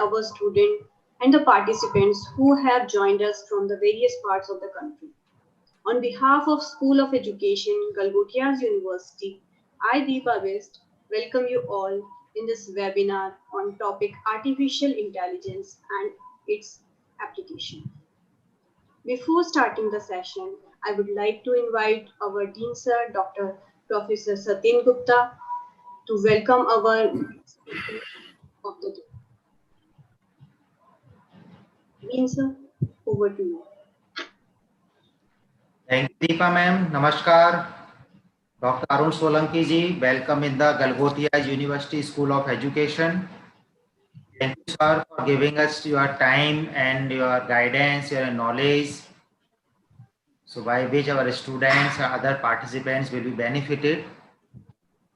our students and the participants who have joined us from the various parts of the country. On behalf of School of Education, Galgotias University, I, Deepa West, welcome you all in this webinar on topic Artificial Intelligence and its application. Before starting the session, I would like to invite our Dean Sir, Dr. Professor Satin Gupta, to welcome our speaker of the day. Dean Sir, over to you. Thank you, Deepa ma'am. Namaskar. Dr. Arun Solanki ji, welcome in the Galgotias University School of Education. Thank you, sir, for giving us your time and your guidance, your knowledge, so by which our students and other participants will be benefited.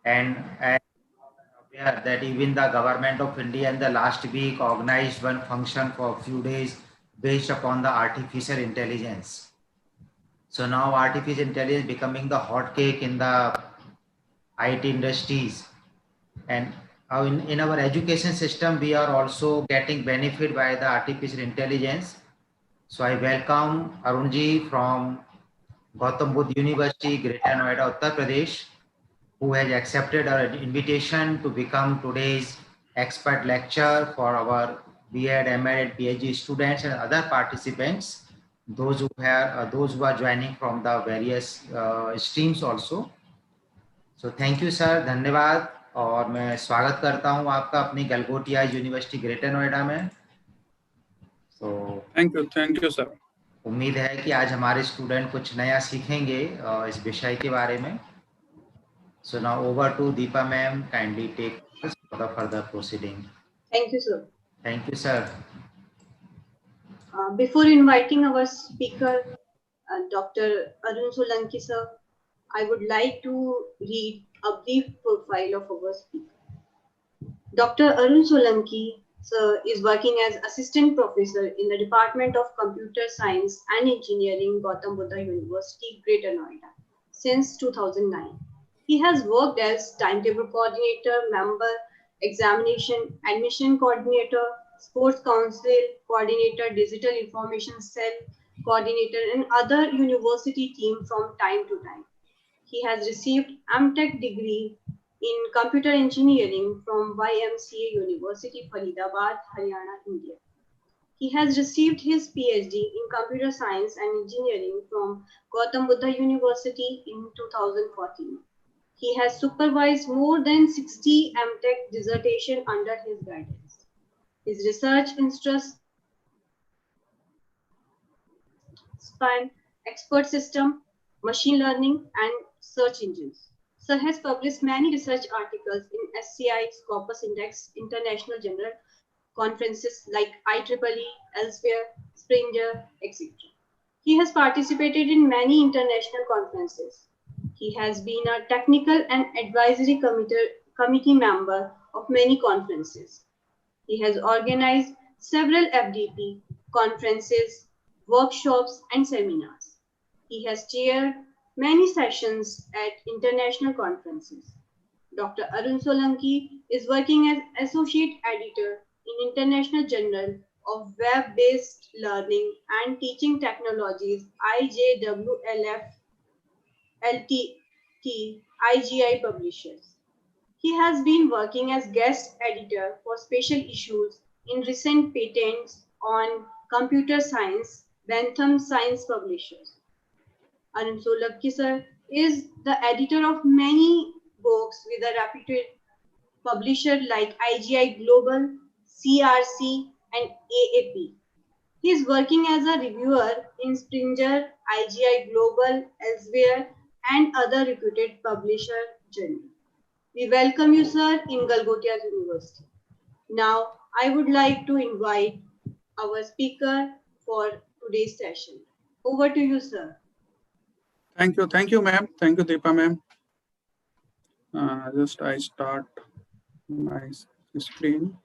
And aware that even the government of India in the last week organized one function for a few days based upon the artificial intelligence. So now artificial intelligence becoming the hot cake in the IT industries, and in our education system we are also getting benefit by the artificial intelligence. So I welcome Arunji from Gautam Buddha University, Greater Noida, Uttar Pradesh, who has accepted our invitation to become today's expert lecturer for our B.Ed, M.Ed, and PhD students and other participants, those who are joining from the various streams also. So thank you sir, धन्यवाद. और मैं स्वागत करता हूं आपका अपनी Galgotias university greater Noida में. So thank you sir. उम्मीद है कि आज हमारे स्टूडेंट कुछ नया सीखेंगे इस विषय के बारे में. So now over to Deepa ma'am, kindly take us for the further proceeding. Thank you, sir. Thank you, sir. Before inviting our speaker, Dr. Arun Solanki, sir, I would like to read a brief profile of our speaker. Dr. Arun Solanki, sir, is working as Assistant Professor in the Department of Computer Science and Engineering, Gautam Buddha University, Greater Noida, since 2009. He has worked as timetable coordinator, member, examination, admission coordinator, sports council coordinator, digital information cell coordinator, and other university team from time to time. He has received M.Tech degree in computer engineering from YMCA University, Faridabad, Haryana, India. He has received his PhD in computer science and engineering from Gautam Buddha University in 2014. He has supervised more than 60 M.Tech dissertation under his guidance. His research interests span expert system, machine learning, and search engines. Sir has published many research articles in SCI, Scopus Index, International Journal conferences like IEEE, Elsewhere, Springer, etc. He has participated in many international conferences. He has been a technical and advisory committee member of many conferences. He has organized several FDP conferences, workshops, and seminars. He has chaired many sessions at international conferences. Dr. Arun Solanki is working as Associate Editor in International Journal of Web-Based Learning and Teaching Technologies, IJWLF LTT IGI publishers. He has been working as guest editor for special issues in recent patents on computer science, Bentham Science Publishers. Arun Solanki sir is the editor of many books with a reputed publisher like IGI Global, CRC, and AAP. He is working as a reviewer in Springer, IGI Global, Elsewhere, and other reputed publisher journals. We welcome you, sir, in Galgotias University. Now, I would like to invite our speaker for today's session. Over to you, sir. Thank you, ma'am. Thank you, Deepa, ma'am. I start my screen.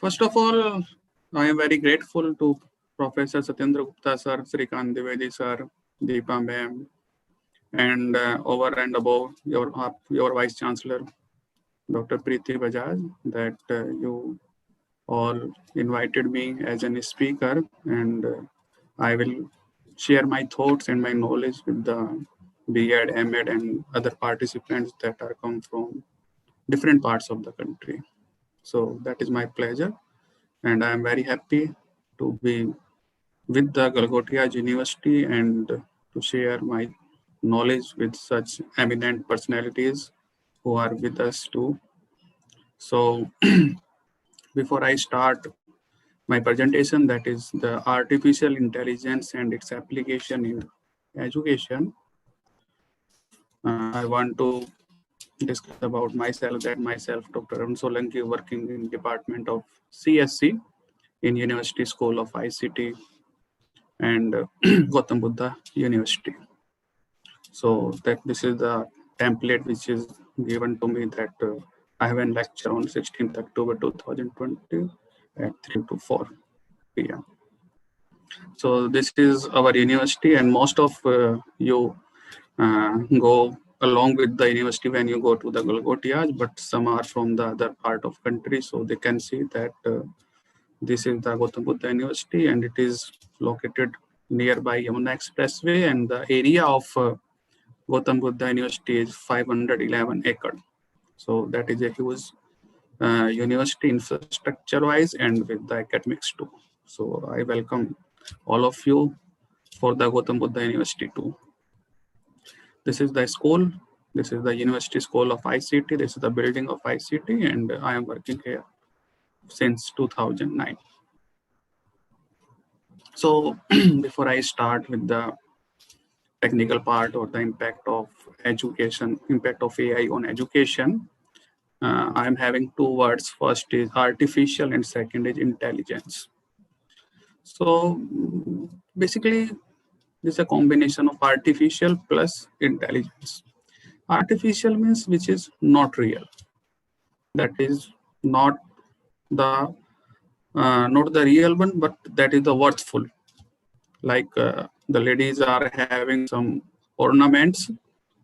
First of all, I am very grateful to Professor Satyendra Gupta sir, Srikant Dwivedi sir, Deepa ma'am, and over and above your Vice Chancellor, Dr. Preeti Bajaj, that you all invited me as a speaker, and I will share my thoughts and my knowledge with the B.Ed., M.Ed. and other participants that are come from different parts of the country. So that is my pleasure, and I am very happy to be with the Galgotias University and to share my knowledge with such eminent personalities who are with us too. So before I start my presentation, that is the artificial intelligence and its application in education, I want to discuss about myself, that myself, Dr. Arun Solanki, working in Department of CSC in University School of ICT and Gautam Buddha University. So that this is the template which is given to me, that I have a lecture on 16th October 2020 at 3 to 4 p.m. So this is our university, and most of you go along with the university when you go to the Galgotias, but some are from the other part of country, so they can see that this is the Gautam Buddha University, and it is located nearby Yamuna Expressway, and the area of Gautam Buddha University is 511 acres. So that is a huge university infrastructure-wise and with the academics too. So I welcome all of you for the Gautam Buddha University too. This is the school. This is the University School of ICT. This is the building of ICT, and I am working here since 2009. So before I start with the technical part or the impact of education, impact of AI on education, I'm having two words. First is artificial and second is intelligence. So basically, this is a combination of artificial plus intelligence. Artificial means which is not real. That is not the real one, but that is the worthful. Like the ladies are having some ornaments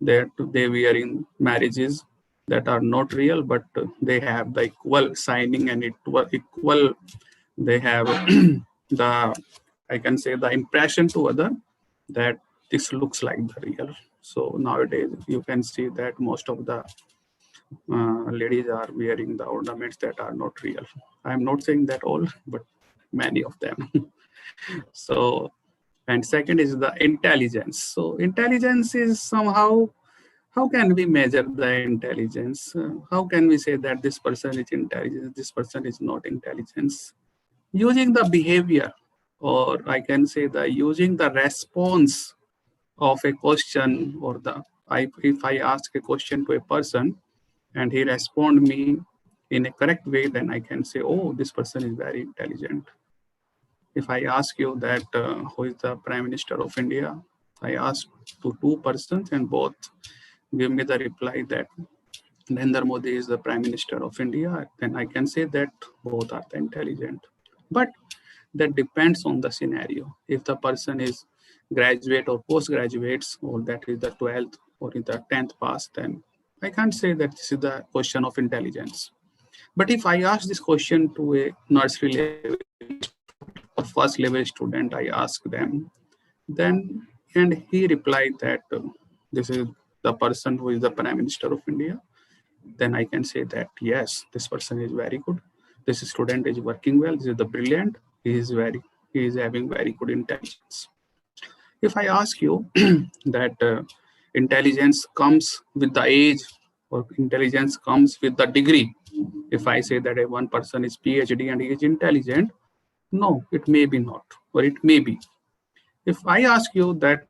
that they wear in marriages that are not real, but they have the equal signing and equal. They have the, I can say, the impression to other that this looks like the real. So nowadays you can see that most of the ladies are wearing the ornaments that are not real. I'm not saying that all, but many of them. So, and second is the intelligence. So intelligence is somehow, how can we measure the intelligence? How can we say that this person is intelligent, this person is not intelligence? Using the behavior, or I can say the using the response of a question, or the if I ask a question to a person and he respond me in a correct way, then I can say, oh, this person is very intelligent. If I ask you that who is the Prime Minister of India, I ask to two persons and both give me the reply that Narendra Modi is the Prime Minister of India, then I can say that both are intelligent. But that depends on the scenario. If the person is graduate or postgraduates, or that is the 12th or in the 10th pass, then I can't say that this is the question of intelligence. But if I ask this question to a nursery level or first level student, I ask them, then, and he replied that this is the person who is the Prime Minister of India, then I can say that, yes, this person is very good. This student is working well. This is the brilliant. He is having very good intelligence. If I ask you that intelligence comes with the age, or intelligence comes with the degree, if I say that one person is PhD and he is intelligent, no, it may be not, or it may be. If I ask you that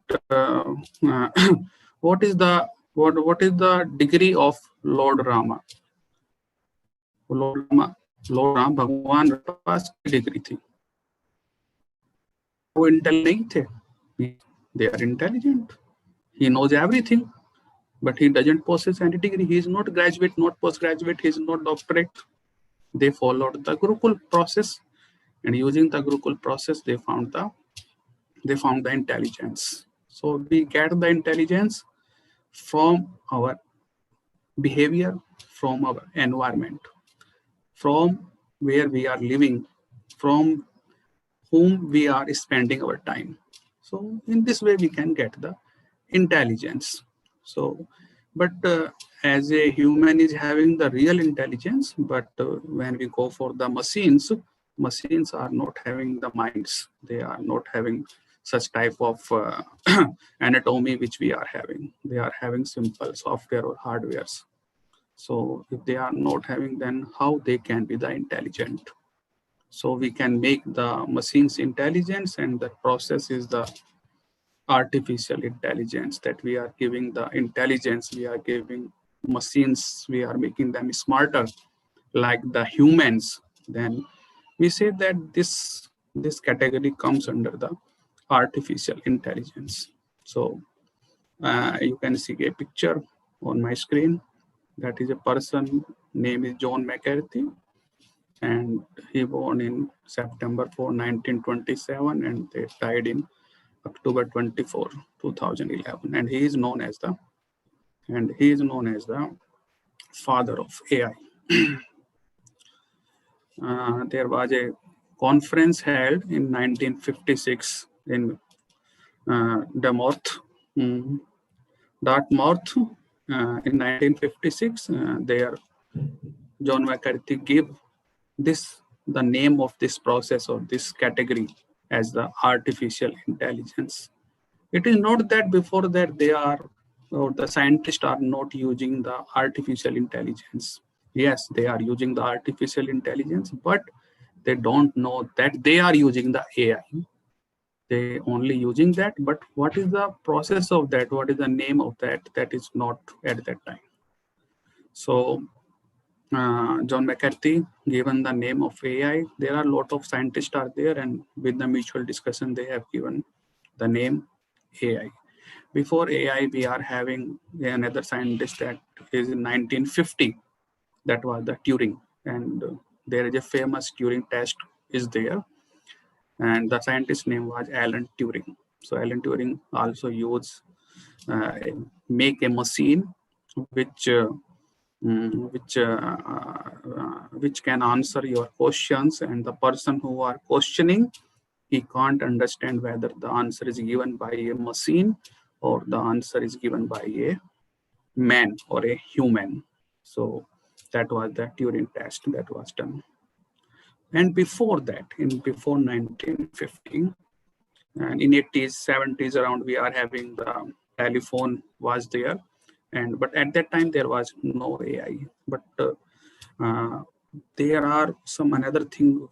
what is the degree of Lord Rama? Lord Ram भगवान के पास degree थी, वो intelligent थे. They are intelligent. He knows everything, but he doesn't possess any degree. He is not graduate, not postgraduate. He is not doctorate. they followed the Gurukul process, and using the Gurukul process, they found the intelligence. So we get the intelligence from our behavior, from our environment, from where we are living, from whom we are spending our time. So in this way, we can get the intelligence. So, but as a human is having the real intelligence, but when we go for the machines, machines are not having the minds. They are not having such type of anatomy which we are having. They are having simple software or hardwares. So if they are not having, then how they can be the intelligent? So we can make the machines intelligence, and the process is the artificial intelligence, that we are giving the intelligence, we are giving machines, we are making them smarter like the humans. Then we say that this category comes under the artificial intelligence. So you can see a picture on my screen. That is a person, name is John McCarthy, and he born in September 4, 1927, and they died in October 24, 2011. And he is known as the father of AI. There was a conference held in 1956 in Dartmouth. In 1956, there John McCarthy gave the name of this process or this category as the artificial intelligence. It is not that before that the scientists are not using the artificial intelligence. Yes, they are using the artificial intelligence, but they don't know that they are using the AI. They only using that, but what is the process of that? What is the name of that? That is not at that time. So John McCarthy given the name of AI. There are a lot of scientists are there, and with the mutual discussion, they have given the name AI. Before AI, we are having another scientist that is in 1950. That was the Turing, and there is a famous Turing test is there, and the scientist's name was Alan Turing. So Alan Turing also used make a machine which which can answer your questions, and the person who are questioning, he can't understand whether the answer is given by a machine or the answer is given by a man or a human. So that was the Turing test that was done. And before that, before 1950, and in 80s, 70s around, we are having the telephone was there. But at that time, there was no AI. But there are some another thing,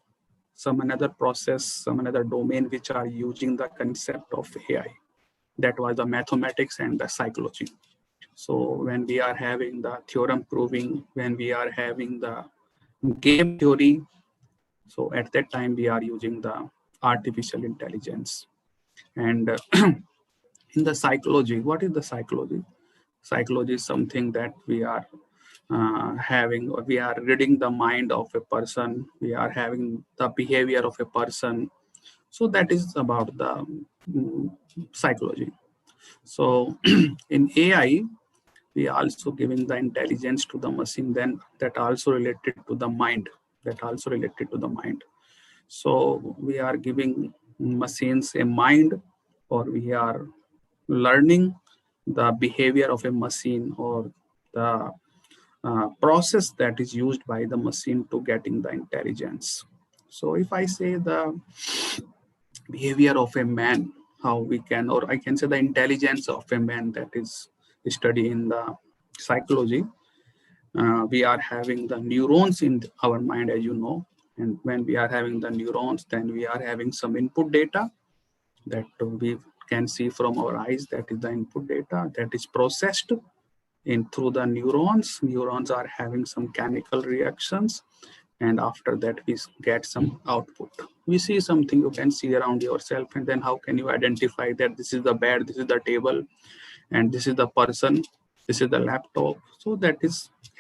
some another process, some another domain which are using the concept of AI. That was the mathematics and the psychology. So when we are having the theorem proving, when we are having the game theory, so at that time we are using the artificial intelligence. And in the psychology, what is the psychology? Psychology is something that we are we are reading the mind of a person, we are having the behavior of a person. So that is about the psychology. So in AI, we are also giving the intelligence to the machine, then that also related to the mind, So we are giving machines a mind, or we are learning the behavior of a machine, or the process that is used by the machine to getting the intelligence. So if I say the behavior of a man, how we can, or I can say the intelligence of a man, that is study in the psychology. We are having the neurons in our mind, as you know, and when we are having the neurons, then we are having some input data that we can see from our eyes. That is the input data that is processed through the neurons. Neurons are having some chemical reactions, and after that we get some output. We see something, you can see around yourself, and then how can you identify that this is the bed, this is the table, and this is the person, this is the laptop? So that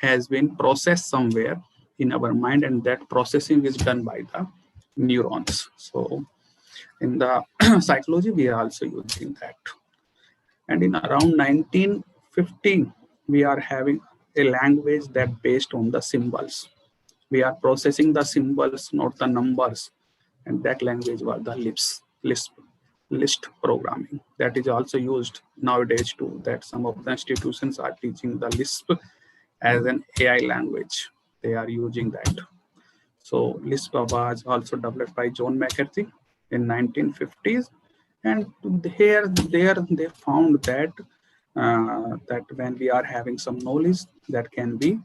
has been processed somewhere, in our mind, and that processing is done by the neurons. So in the psychology, we are also using that. And in around 1915, we are having a language that based on the symbols. We are processing the symbols, not the numbers. And that language was the list programming. That is also used nowadays too, that some of the institutions are teaching the Lisp as an AI language. They are using that. So Lisp was also developed by John McCarthy in 1950s. And there they found that that when we are having some knowledge that can be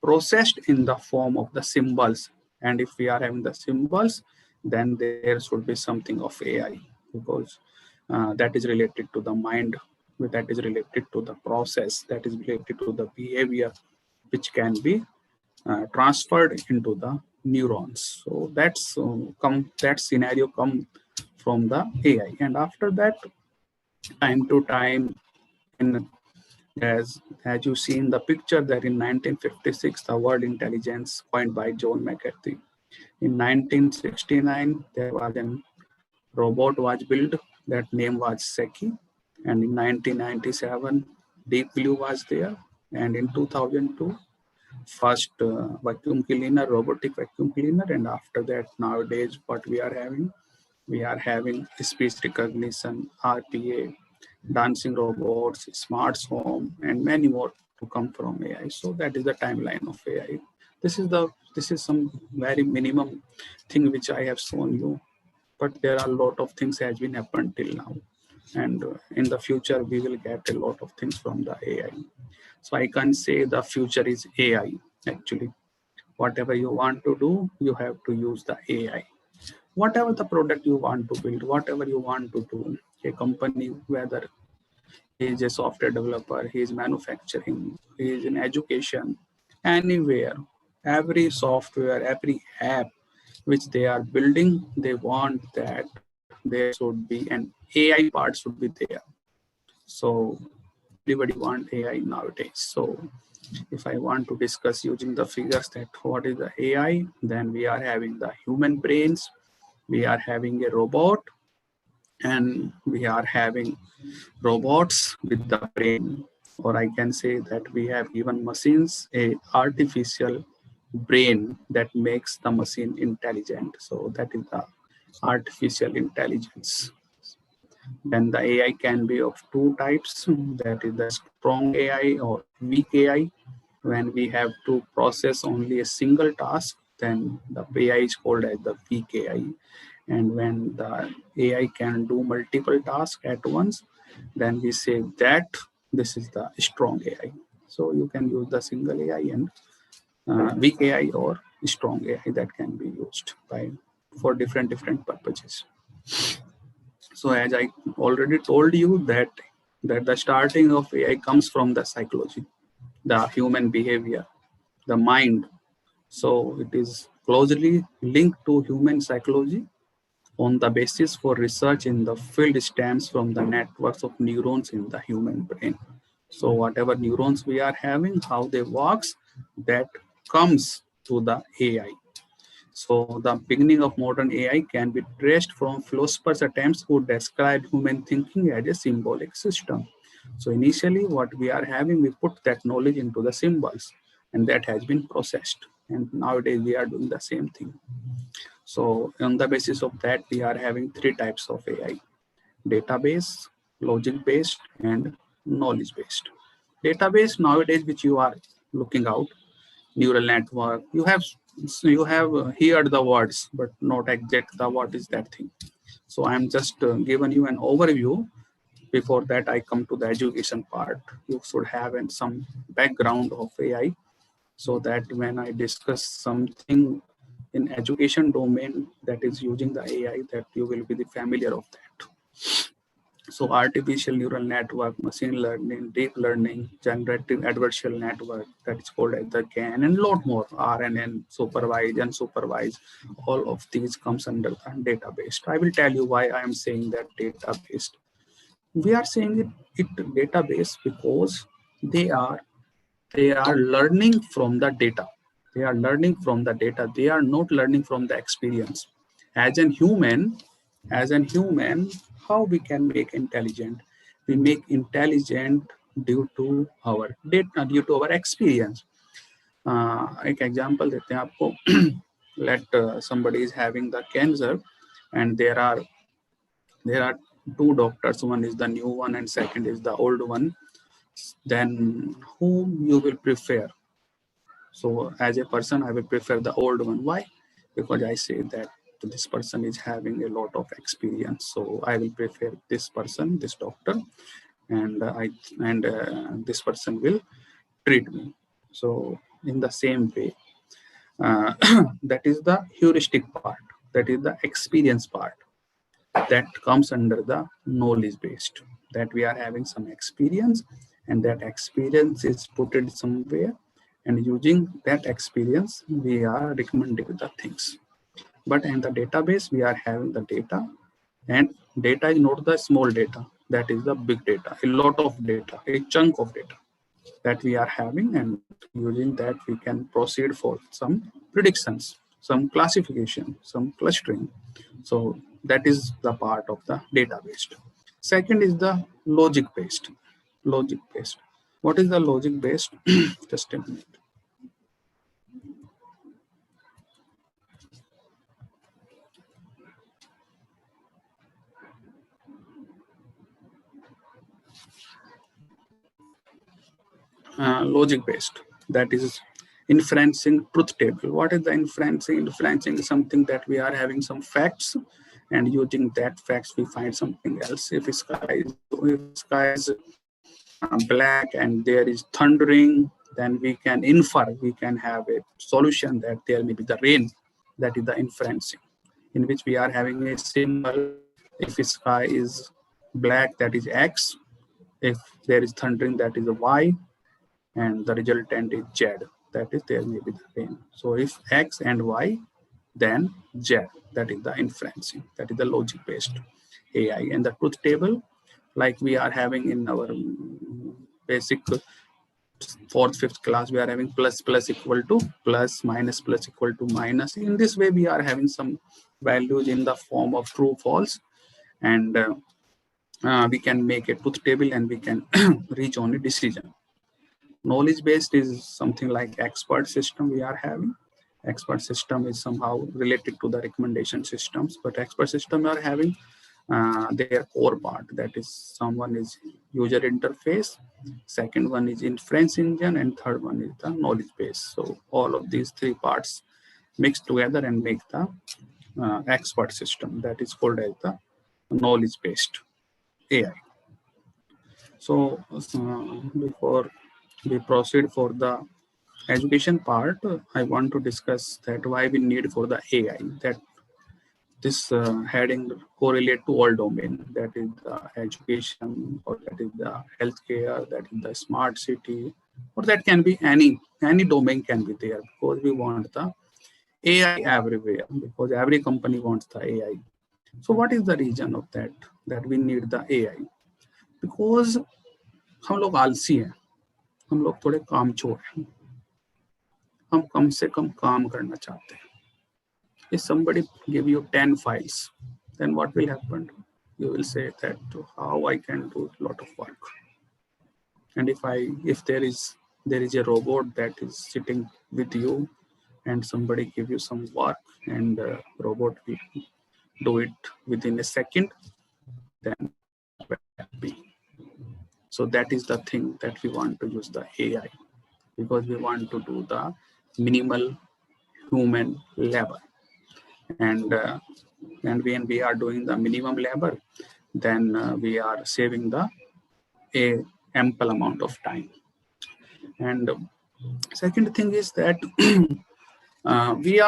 processed in the form of the symbols, and if we are having the symbols, then there should be something of AI, because that is related to the mind, that is related to the process, that is related to the behavior, which can be transferred into the neurons. So that scenario come from the AI. And after that, time to time, in as you see in the picture, that in 1956 the word intelligence coined by John McCarthy. In 1969 there was a robot was built, that name was Seki. And in 1997 Deep Blue was there. And in 2002 first vacuum cleaner, robotic vacuum cleaner. And after that, nowadays what we are having speech recognition, RPA, dancing robots, smart home, and many more to come from AI. So that is the timeline of AI. This is some very minimum thing which I have shown you, but there are a lot of things has been happened till now, and in the future we will get a lot of things from the AI. So I can say the future is AI. Actually, whatever you want to do, you have to use the AI. Whatever the product you want to build, whatever you want to do, a company, whether he is a software developer, he is manufacturing, he is in education, anywhere, every software, every app which they are building, they want that there should be an AI part should be there. So everybody want AI nowadays. So if I want to discuss using the figures that what is the AI, then we are having the human brains, we are having a robot, and we are having robots with the brain. Or I can say that we have given machines a artificial brain that makes the machine intelligent. So that is the artificial intelligence. Then the AI can be of two types, that is the strong AI or weak AI. When we have to process only a single task, then the AI is called as the weak AI. And when the AI can do multiple tasks at once, then we say that this is the strong AI. So you can use the single AI and weak AI or strong AI, that can be used by for different purposes. So as I already told you that the starting of AI comes from the psychology, the human behavior, the mind. So it is closely linked to human psychology. On the basis for research in the field stems from the networks of neurons in the human brain. So whatever neurons we are having, how they works, that comes to the AI. So the beginning of modern AI can be traced from philosophers' attempts who describe human thinking as a symbolic system. So initially what we are having, we put that knowledge into the symbols, and that has been processed. And nowadays we are doing the same thing. So on the basis of that, we are having three types of AI: database, logic-based, and knowledge-based. Database nowadays, which you are looking out, neural network, you have heard the words, but not exact the what is that thing. So I'm just giving you an overview. Before that, I come to the education part. You should have some background of AI, so that when I discuss something in education domain that is using the AI, that you will be familiar of that. So artificial neural network, machine learning, deep learning, generative adversarial network, that is called as the GAN, and a lot more, RNN, supervised, unsupervised, all of these comes under the database. I will tell you why I am saying that database. We are saying it database because they are learning from the data. They are learning from the data. They are not learning from the experience. As an human, how we can make intelligent? We make intelligent due to our data, due to our experience. एक example देते हैं आपको. Let somebody is having the cancer, and there are two doctors. One is the new one, and second is the old one. Then whom you will prefer? So as a person, I will prefer the old one. Why? Because I say that this person is having a lot of experience. So I will prefer this person, this doctor, and this person will treat me. So in the same way, that is the heuristic part. That is the experience part. That comes under the knowledge based. That we are having some experience, and that experience is put it somewhere, and using that experience we are recommending the things. But in the database we are having the data, and data is not the small data, that is the big data, a lot of data, a chunk of data that we are having, and using that we can proceed for some predictions, some classification, some clustering. So that is the part of the database. Second is the logic based. Logic based. What is the logic based? Just a minute. Logic based, that is inferencing truth table. What is the inferencing? Inferencing is something that we are having some facts, and using that facts we find something else. If sky is black and there is thundering, then we can infer, we can have a solution that there may be the rain. That is the inferencing, in which we are having a symbol. If sky is black, that is X. If there is thundering, that is a Y, and the resultant is Z. That is, there may be the rain. So if X and Y, then Z. That is the inferencing. That is the logic-based AI. And the truth table, like we are having in our basic 4th, 5th class, we are having plus equal to plus, minus equal to minus. In this way, we are having some values in the form of true, false, and we can make a truth table, and we can reach on a decision. Knowledge based is something like expert system we are having. Expert system is somehow related to the recommendation systems, but expert system are having their core part. That is, someone is user interface, second one is inference engine, and third one is the knowledge base. So all of these three parts mixed together and make the expert system, that is called as the knowledge based AI. So before we proceed for the education part, I want to discuss that why we need for the AI. That this heading correlate to all domain. That is the education, or that is the healthcare, that is the smart city, or that can be any domain can be there, because we want the AI everywhere, because every company wants the AI. So what is the reason of that we need the AI? Because हम लोग आलसी हैं, हम लोग थोड़े कामचोर हैं, हम कम से कम काम करना चाहते हैं. If somebody give you 10 files, then what will happen? You will say that how I can do a lot of work. And if there is a robot that is sitting with you, and somebody give you some work, and robot will do it within a second, then happy. So that is the thing that we want to use the AI, because we want to do the minimal human labor. And when we are doing the minimum labor, then we are saving the ample amount of time. And second thing is that we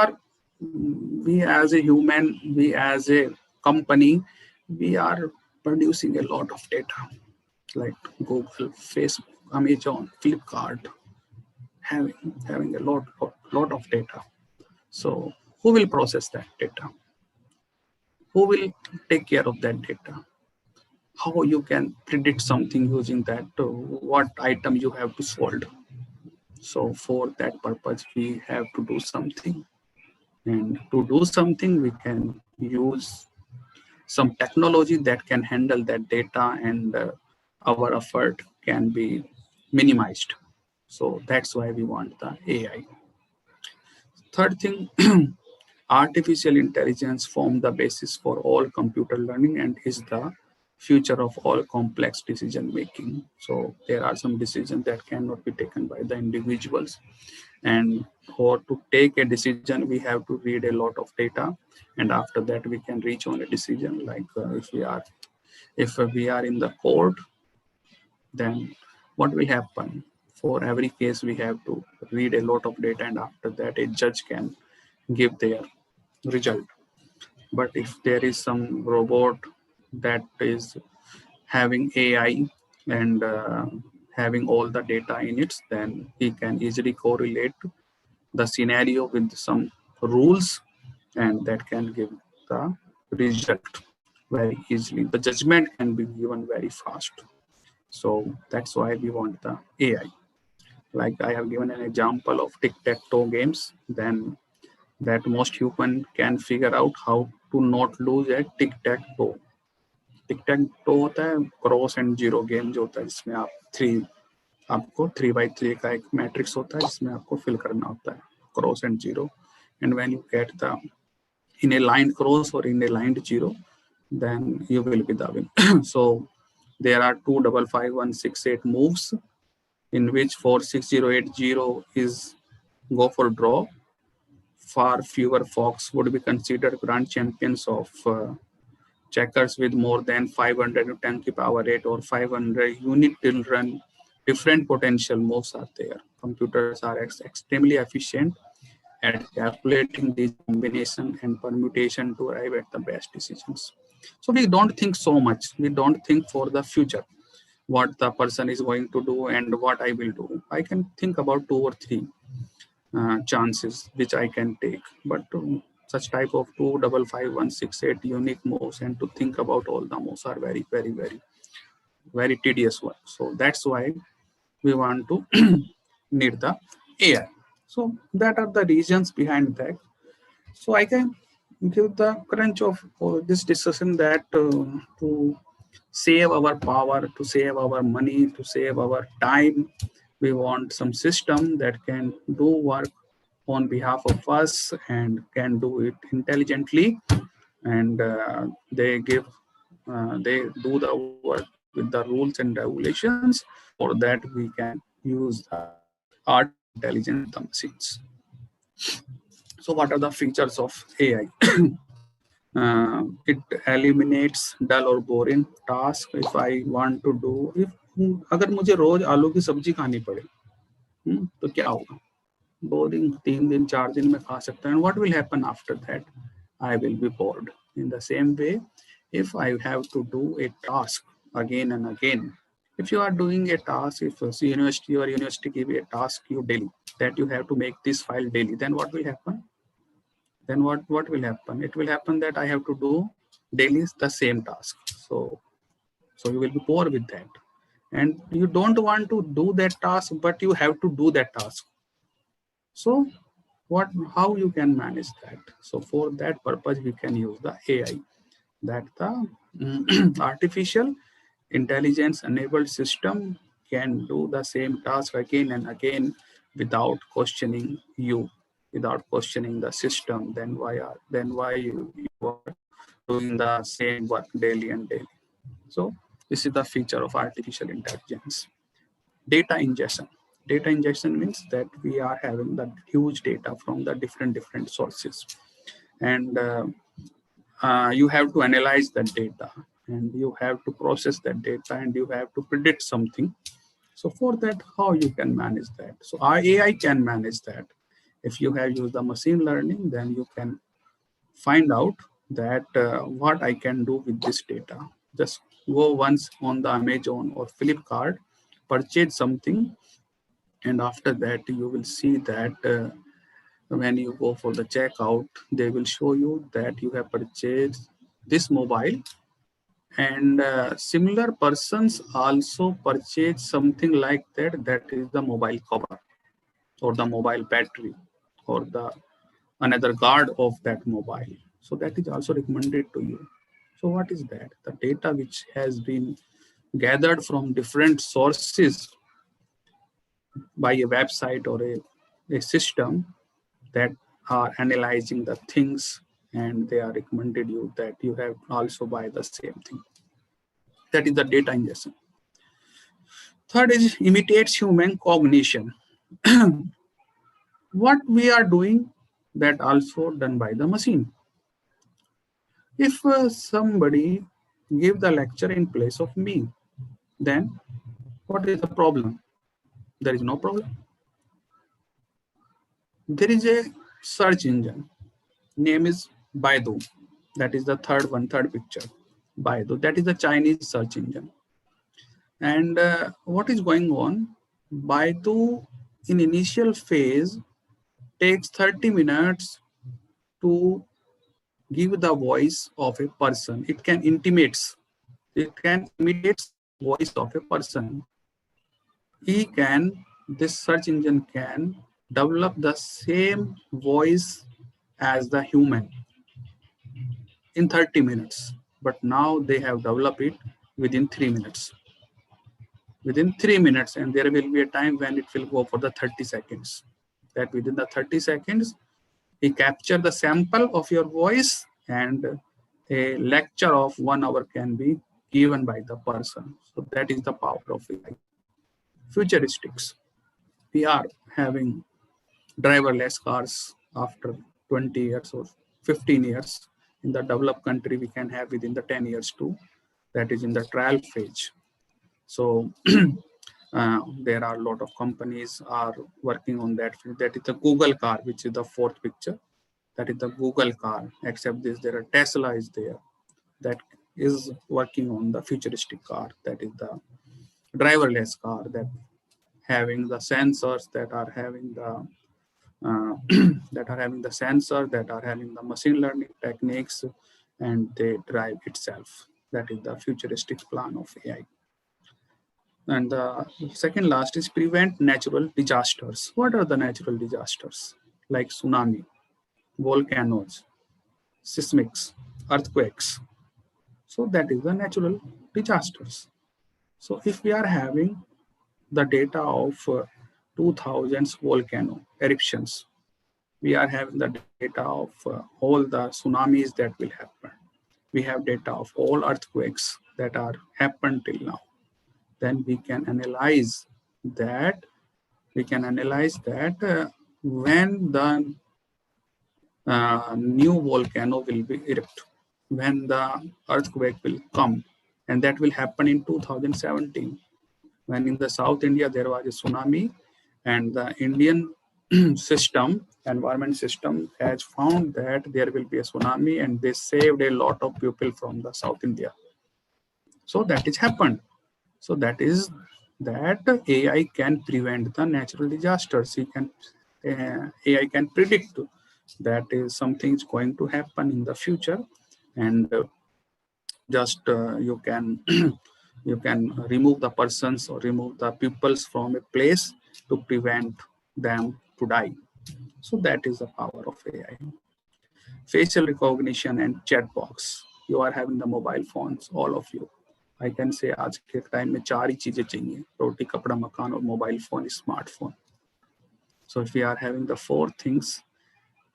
as a human, we as a company, we are producing a lot of data, like Google, Facebook, Amazon, Flipkart, having a lot of data. So who will process that data? Who will take care of that data? How you can predict something using that, what item you have to solve. So for that purpose, we have to do something. And to do something, we can use some technology that can handle that data, and our effort can be minimized. So that's why we want the AI. Third thing, artificial intelligence forms the basis for all computer learning and is the future of all complex decision making. So there are some decisions that cannot be taken by the individuals, and for to take a decision we have to read a lot of data, and after that we can reach on a decision. Like if we are in the court, then what will happen? For every case we have to read a lot of data, and after that a judge can give their result. But if there is some robot that is having AI and having all the data in it, then he can easily correlate the scenario with some rules, and that can give the result very easily. The judgment can be given very fast. So that's why we want the AI. Like I have given an example of tic-tac-toe games, then that most human can figure out how to not lose at tic-tac-toe. टिक-टैक-टो होता है cross and zero game जो होता है, जिसमें आपको 3x3 का एक matrix होता है जिसमें आपको फिल करना होता है cross and zero, and when you get the in a lined cross or in a lined zero, then you will be the win. So there are 2 5 5 1 6 8 moves, in which for 6080 is go for draw. Far fewer folks would be considered grand champions of checkers with more than 500 to 10 to power 8 or 500 unit children. Different potential moves are there. Computers are extremely efficient at calculating these combination and permutation to arrive at the best decisions. So we don't think so much. We don't think for the future, what the person is going to do and what I will do. I can think about 2 or 3 chances which I can take, but such type of 2 5 5 1 6 8 unique moves, and to think about all the moves are very, very, very, very tedious work. So that's why we want to need the AI. So that are the reasons behind that. So I can give the crunch of this discussion that to save our power, to save our money, to save our time, we want some system that can do work on behalf of us and can do it intelligently, and they do the work with the rules and regulations. For that we can use the artificial intelligence with the machines. So what are the features of AI? It eliminates dull or boring task. If I want to do, if अगर मुझे रोज आलू की सब्जी खानी पड़े, तो क्या होगा? Boring 3 दिन 4 दिन में खा सकता है. And what will happen after that? I will be bored. In the same way, if I have to do a task again and again, if you are doing a task, if your university give you a task you daily, that you have to make this file daily, then what will happen? Then what will happen? It will happen that I have to do daily the same task. So you will be bored with that, and you don't want to do that task, but you have to do that task. So how you can manage that? So for that purpose we can use the AI, that the artificial intelligence enabled system can do the same task again and again without questioning you, without questioning the system. Then why you are doing the same work daily and daily? So this is the feature of artificial intelligence. Data ingestion. Data ingestion means that we are having the huge data from the different sources, and you have to analyze that data, and you have to process that data, and you have to predict something. So for that, how you can manage that? So our AI can manage that. If you have used the machine learning, then you can find out that what I can do with this data. Just go once on the Amazon or Flipkart, purchase something, and after that you will see that when you go for the checkout, they will show you that you have purchased this mobile, and similar persons also purchase something like that, that is the mobile cover. or the mobile battery or the another guard of that mobile. So that is also recommended to you. So what is that? The data which has been gathered from different sources by a website or a system that are analyzing the things, and they are recommended you that you have also buy the same thing. That is the data ingestion. Third is imitates human cognition. What we are doing, that also done by the machine. If somebody give the lecture in place of me, then what is the problem? There is no problem. There is a search engine. Name is Baidu. That is the third picture. Baidu. That is the Chinese search engine. And what is going on? Baidu in initial phase takes 30 minutes to give the voice of a person. It can imitate voice of a person. This search engine can develop the same voice as the human in 30 minutes. But now they have developed it within 3 minutes. Within 3 minutes, and there will be a time when it will go for the 30 seconds. That within the 30 seconds, he capture the sample of your voice, and a lecture of 1 hour can be given by the person. So that is the power of AI. Futuristics. We are having driverless cars after 20 years or 15 years. In the developed country, we can have within the 10 years too. That is in the trial phase. So there are a lot of companies are working on that. That is the Google car, which is the fourth picture. That is the Google car. Except this, there are Tesla is there. That is working on the futuristic car. That is the driverless car, that having the sensors, that are having the sensor, that are having the machine learning techniques, and they drive itself. That is the futuristic plan of AI. And the second last is prevent natural disasters. What are the natural disasters? Like tsunami, volcanoes, seismics, earthquakes. So that is the natural disasters. So if we are having the data of 2000s volcano eruptions, we are having the data of all the tsunamis that will happen. We have data of all earthquakes that are happened till now. Then we can analyze that. When the new volcano will be erupt, when the earthquake will come, and that will happen in 2017, when in the South India there was a tsunami, and the Indian environment system has found that there will be a tsunami, and they saved a lot of people from the South India. So that is happened. So that is that AI can prevent the natural disasters. AI can predict that is something is going to happen in the future, and you can you can remove the persons or remove the peoples from a place to prevent them to die. So that is the power of AI. Facial recognition and chat box. You are having the mobile phones, all of you. I can say आज के time में 4 ही चीजें चाहिए, रोटी, कपड़ा, मकान और mobile phone, smartphone. So if we are having the 4 things,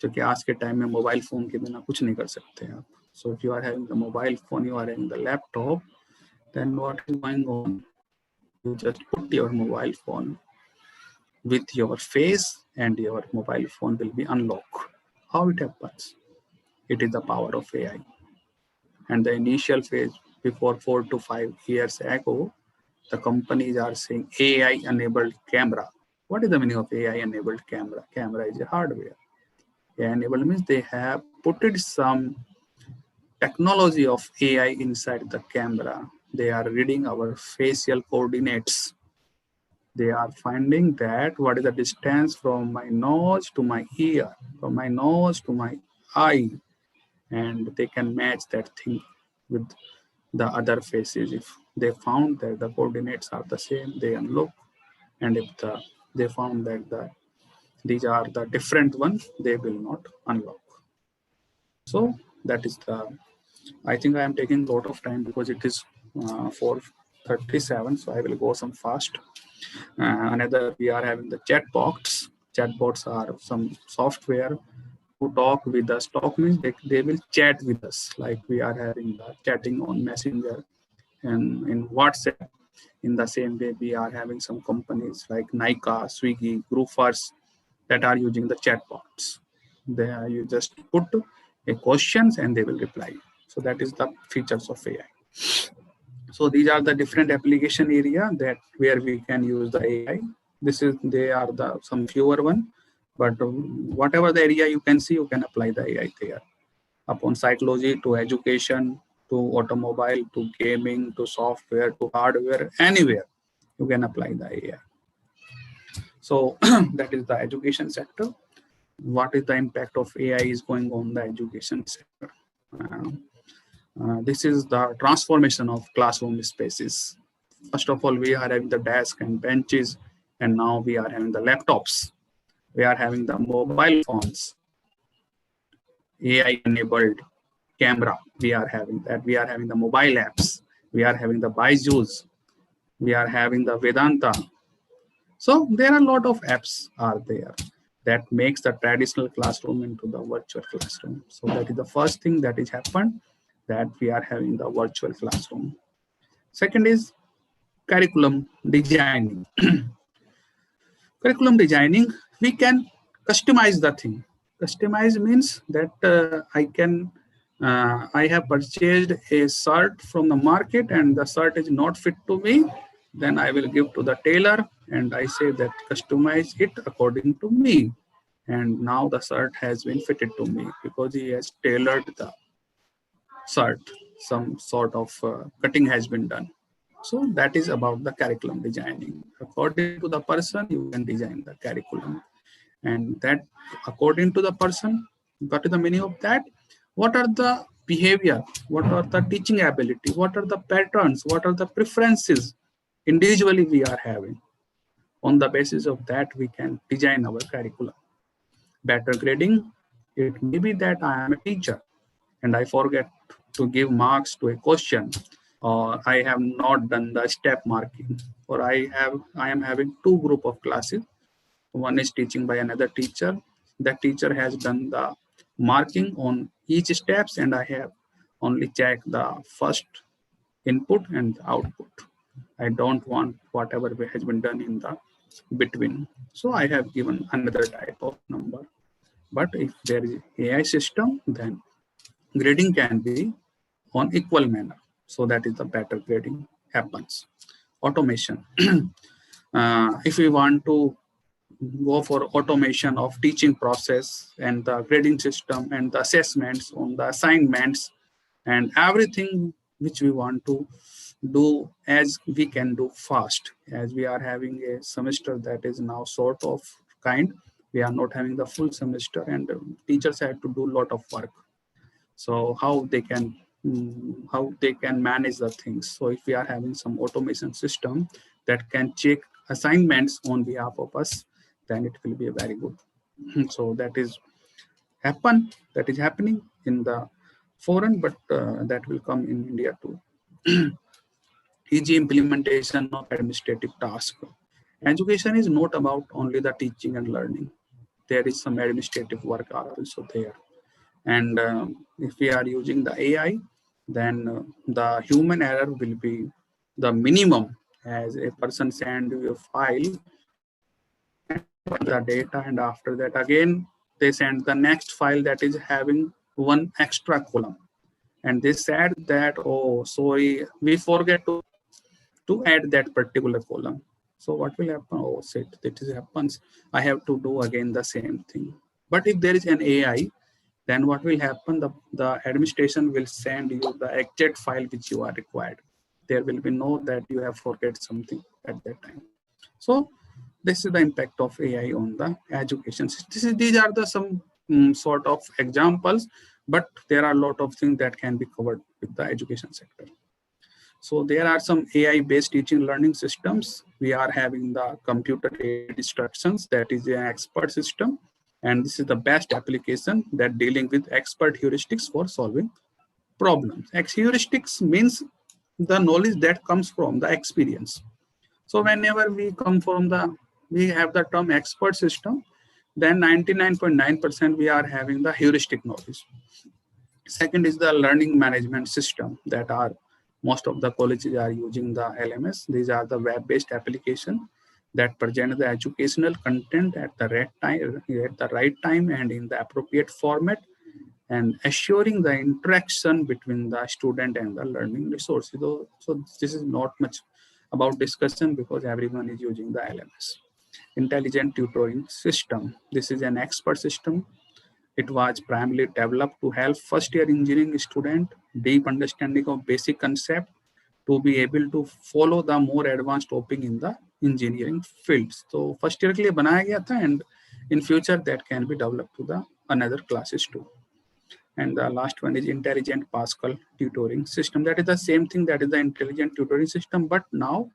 जो कि आज के टाइम में मोबाइल फोन के बिना कुछ नहीं कर सकते आप. So if you are having the mobile phone, you are having the laptop, then what is going on? You just put your mobile phone with your face, and your mobile phone will be unlocked. How it happens? It is the power of AI. And the initial phase, before 4 to 5 years ago, the companies are saying AI-enabled camera. What is the meaning of AI-enabled camera? Camera is a hardware. AI-enabled means they have put some technology of AI inside the camera. They are reading our facial coordinates. They are finding that what is the distance from my nose to my ear, from my nose to my eye, and they can match that thing with the other faces. If they found that the coordinates are the same, they unlock. And if they found that the These are the different ones, they will not unlock. So that is the, I think I am taking a lot of time because it is 4:37, so I will go some fast. Another, we are having the chatbots. Chatbots are some software who talk with us. Talk means they will chat with us, like we are having the chatting on Messenger and in WhatsApp. In the same way, we are having some companies like Nika, Swiggy, Groupers that are using the chatbots. There you just put a questions and they will reply. So that is the features of AI. So these are the different application area that where we can use the AI. They are the some fewer one, but whatever the area you can see, you can apply the AI there. Upon psychology to education to automobile to gaming to software to hardware, anywhere you can apply the AI. So that is the education sector. What is the impact of AI is going on the education sector? This is the transformation of classroom spaces. First of all, we are having the desk and benches, and now we are having the laptops. We are having the mobile phones, AI-enabled camera. We are having that. We are having the mobile apps. We are having the Byju's. We are having the Vedanta. So there are a lot of apps are there that makes the traditional classroom into the virtual classroom. So that is the first thing that is happened, that we are having the virtual classroom. Second is curriculum designing. Curriculum designing, we can customize the thing. Customize means that I have purchased a shirt from the market and the shirt is not fit to me. Then I will give to the tailor and I say that customize it according to me. And now the shirt has been fitted to me because he has tailored the shirt. Some sort of cutting has been done. So that is about the curriculum designing. According to the person, you can design the curriculum. And that according to the person, what is the meaning of that? What are the behavior? What are the teaching ability? What are the patterns? What are the preferences individually we are having? On the basis of that, we can design our curriculum. Better grading, it may be that I am a teacher and I forget to give marks to a question, or I have not done the step marking, or I am having two group of classes. One is teaching by another teacher. That teacher has done the marking on each steps and I have only checked the first input and output. I don't want whatever has been done in the between. So I have given another type of number. But if there is AI system, then grading can be on equal manner. So that is the better grading happens. Automation. If we want to go for automation of teaching process and the grading system and the assessments on the assignments and everything which we want to do as we can do fast, as we are having a semester that is now sort of kind, we are not having the full semester and teachers have to do a lot of work. So how they can manage the things. So if we are having some automation system that can check assignments on behalf of us, then it will be a very good. So that is happening in the foreign, but that will come in India too. Easy implementation of administrative tasks. Education is not about only the teaching and learning. There is some administrative work are also there. And if we are using the AI, then the human error will be the minimum. As a person send you a file, the data, and after that again they send the next file that is having one extra column, and they said that, oh sorry, we forget to add that particular column. So what will happen? Oh shit, that happens, I have to do again the same thing. But if there is an AI, then what will happen? The administration will send you the exact file which you are required. There will be no that you have forget something at that time. So this is the impact of AI on the education. These are the some sort of examples, but there are a lot of things that can be covered with the education sector. So there are some AI-based teaching learning systems. We are having the computer-aided instructions, that is an expert system. And this is the best application that dealing with expert heuristics for solving problems. Heuristics means the knowledge that comes from the experience. So whenever we have the term expert system, then 99.9% we are having the heuristic knowledge. Second is the learning management system that are most of the colleges are using the LMS. These are the web-based application that present the educational content at the right time and in the appropriate format, and assuring the interaction between the student and the learning resources. So this is not much about discussion because everyone is using the LMS. Intelligent tutoring system. This is an expert system. It was primarily developed to help first-year engineering student deep understanding of basic concept to be able to follow the more advanced topic in the engineering fields. So first year के लिए बनाया गया था, and in future that can be developed to the another classes too. And the last one is intelligent Pascal tutoring system. That is the same thing, that is the intelligent tutoring system, but now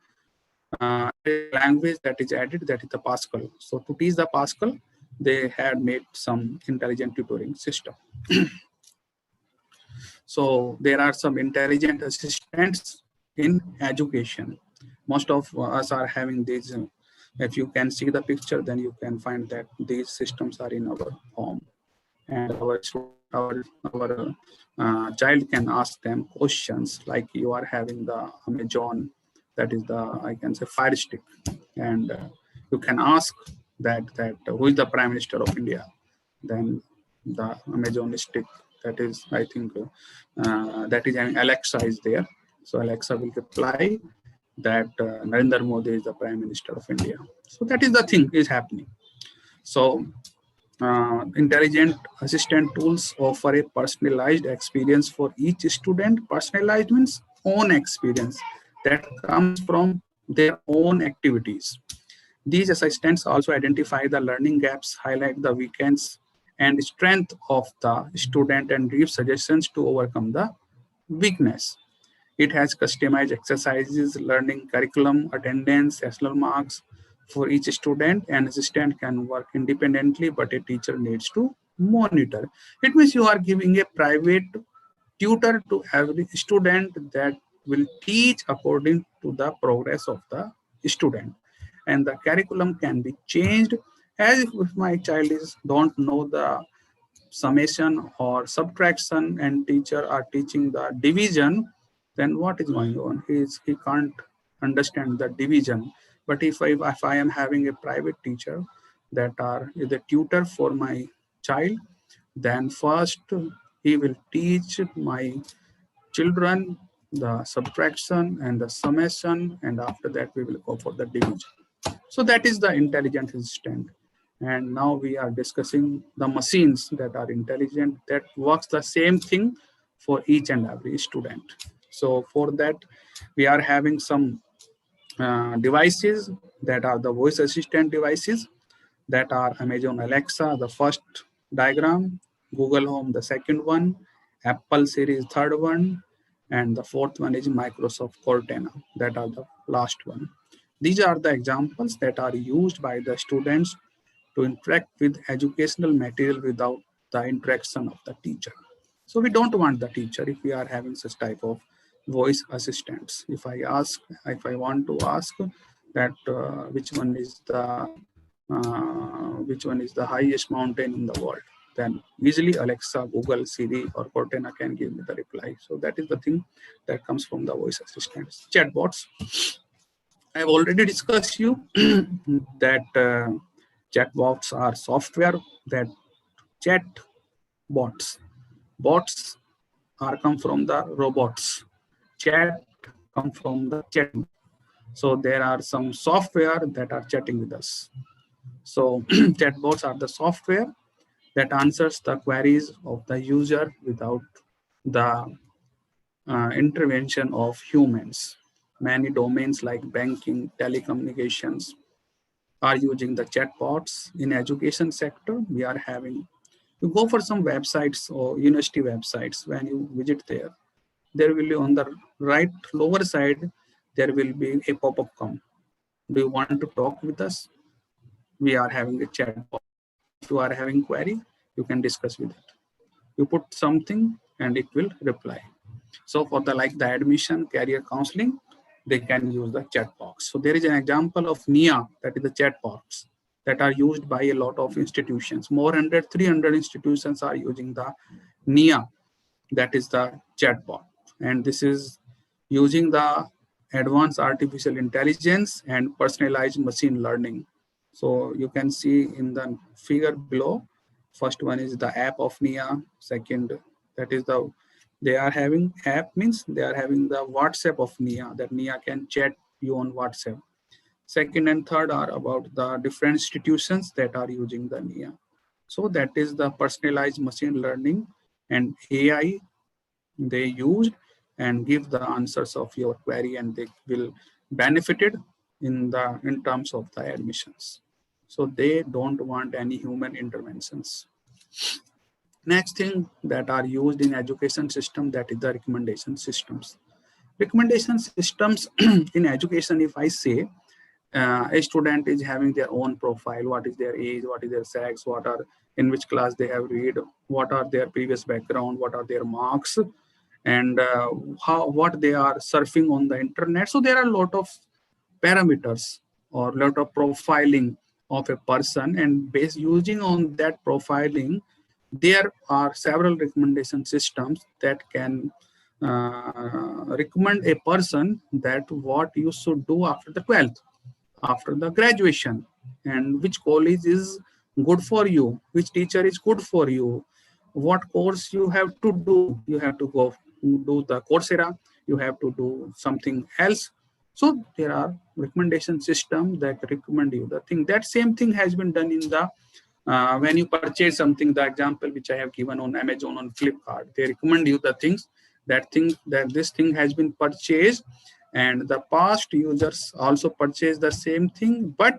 language that is added, that is the Pascal. So to teach the Pascal, they had made some intelligent tutoring system. So there are some intelligent assistants in education. Most of us are having these. If you can see the picture, then you can find that these systems are in our home, and our child can ask them questions like you are having the Amazon, that is the, I can say, Fire Stick, and you can ask that who is the Prime Minister of India. Then the Amazon stick, that is, I think that is an Alexa is there. So Alexa will reply that Narendra Modi is the Prime Minister of India. So that is the thing is happening. So intelligent assistant tools offer a personalized experience for each student. Personalized means own experience that comes from their own activities. These assistants also identify the learning gaps, highlight the weaknesses and strength of the student, and give suggestions to overcome the weakness. It has customized exercises, learning curriculum, attendance, external marks for each student. An assistant can work independently, but a teacher needs to monitor. It means you are giving a private tutor to every student that will teach according to the progress of the student. And the curriculum can be changed, as if my child don't know the summation or subtraction and teacher are teaching the division, then what is going on? He can't understand the division. But if I am having a private teacher that are the tutor for my child, then first he will teach my children the subtraction and the summation, and after that we will go for the division. So that is the intelligent assistant. And now we are discussing the machines that are intelligent, that works the same thing for each and every student. So for that, we are having some devices that are the voice assistant devices, that are Amazon Alexa, the first diagram, Google Home, the second one, Apple Series, third one, and the fourth one is Microsoft Cortana, that are the last one. These are the examples that are used by the students to interact with educational material without the interaction of the teacher. So we don't want the teacher if we are having such type of voice assistants. If I want to ask that which one is the highest mountain in the world, then easily Alexa, Google, Siri, or Cortana can give me the reply. So that is the thing that comes from the voice assistants. Chatbots. I have already discussed you that chatbots are software that chat bots. Bots are come from the robots. Chat come from the chatting. So there are some software that are chatting with us. So chatbots are the software that answers the queries of the user without the intervention of humans. Many domains like banking, telecommunications are using the chatbots. In education sector, we are having, you go for some websites or university websites, when you visit there, there will be on the right lower side, there will be a pop-up come. Do you want to talk with us? We are having a chat box. If you are having query, you can discuss with it. You put something and it will reply. So for the like the admission, career counseling, they can use the chat box. So there is an example of NIA, that is the chat box, that are used by a lot of institutions. More than 300 institutions are using the NIA, that is the chatbot. And this is using the advanced artificial intelligence and personalized machine learning. So you can see in the figure below, first one is the app of NIA. Second, that is the, they are having app means they are having the WhatsApp of NIA, that NIA can chat you on WhatsApp. Second and third are about the different institutions that are using the NIA. So that is the personalized machine learning and AI they use and give the answers of your query, and they will benefited in terms of the admissions. So they don't want any human interventions. Next thing that are used in education system, that is the recommendation systems. Recommendation systems in education, if I say a student is having their own profile, what is their age, what is their sex, what are in which class they have read, what are their previous background, what are their marks, and what they are surfing on the internet. So there are a lot of parameters or a lot of profiling of a person, and based using on that profiling, there are several recommendation systems that can recommend a person that what you should do after the 12th, after the graduation, and which college is good for you, which teacher is good for you, what course you have to do. You have to go do the Coursera, you have to do something else. So there are recommendation systems that recommend you the thing. That same thing has been done in the when you purchase something, the example which I have given on Amazon, on Flipkart, they recommend you the things, that this thing has been purchased, and the past users also purchase the same thing, but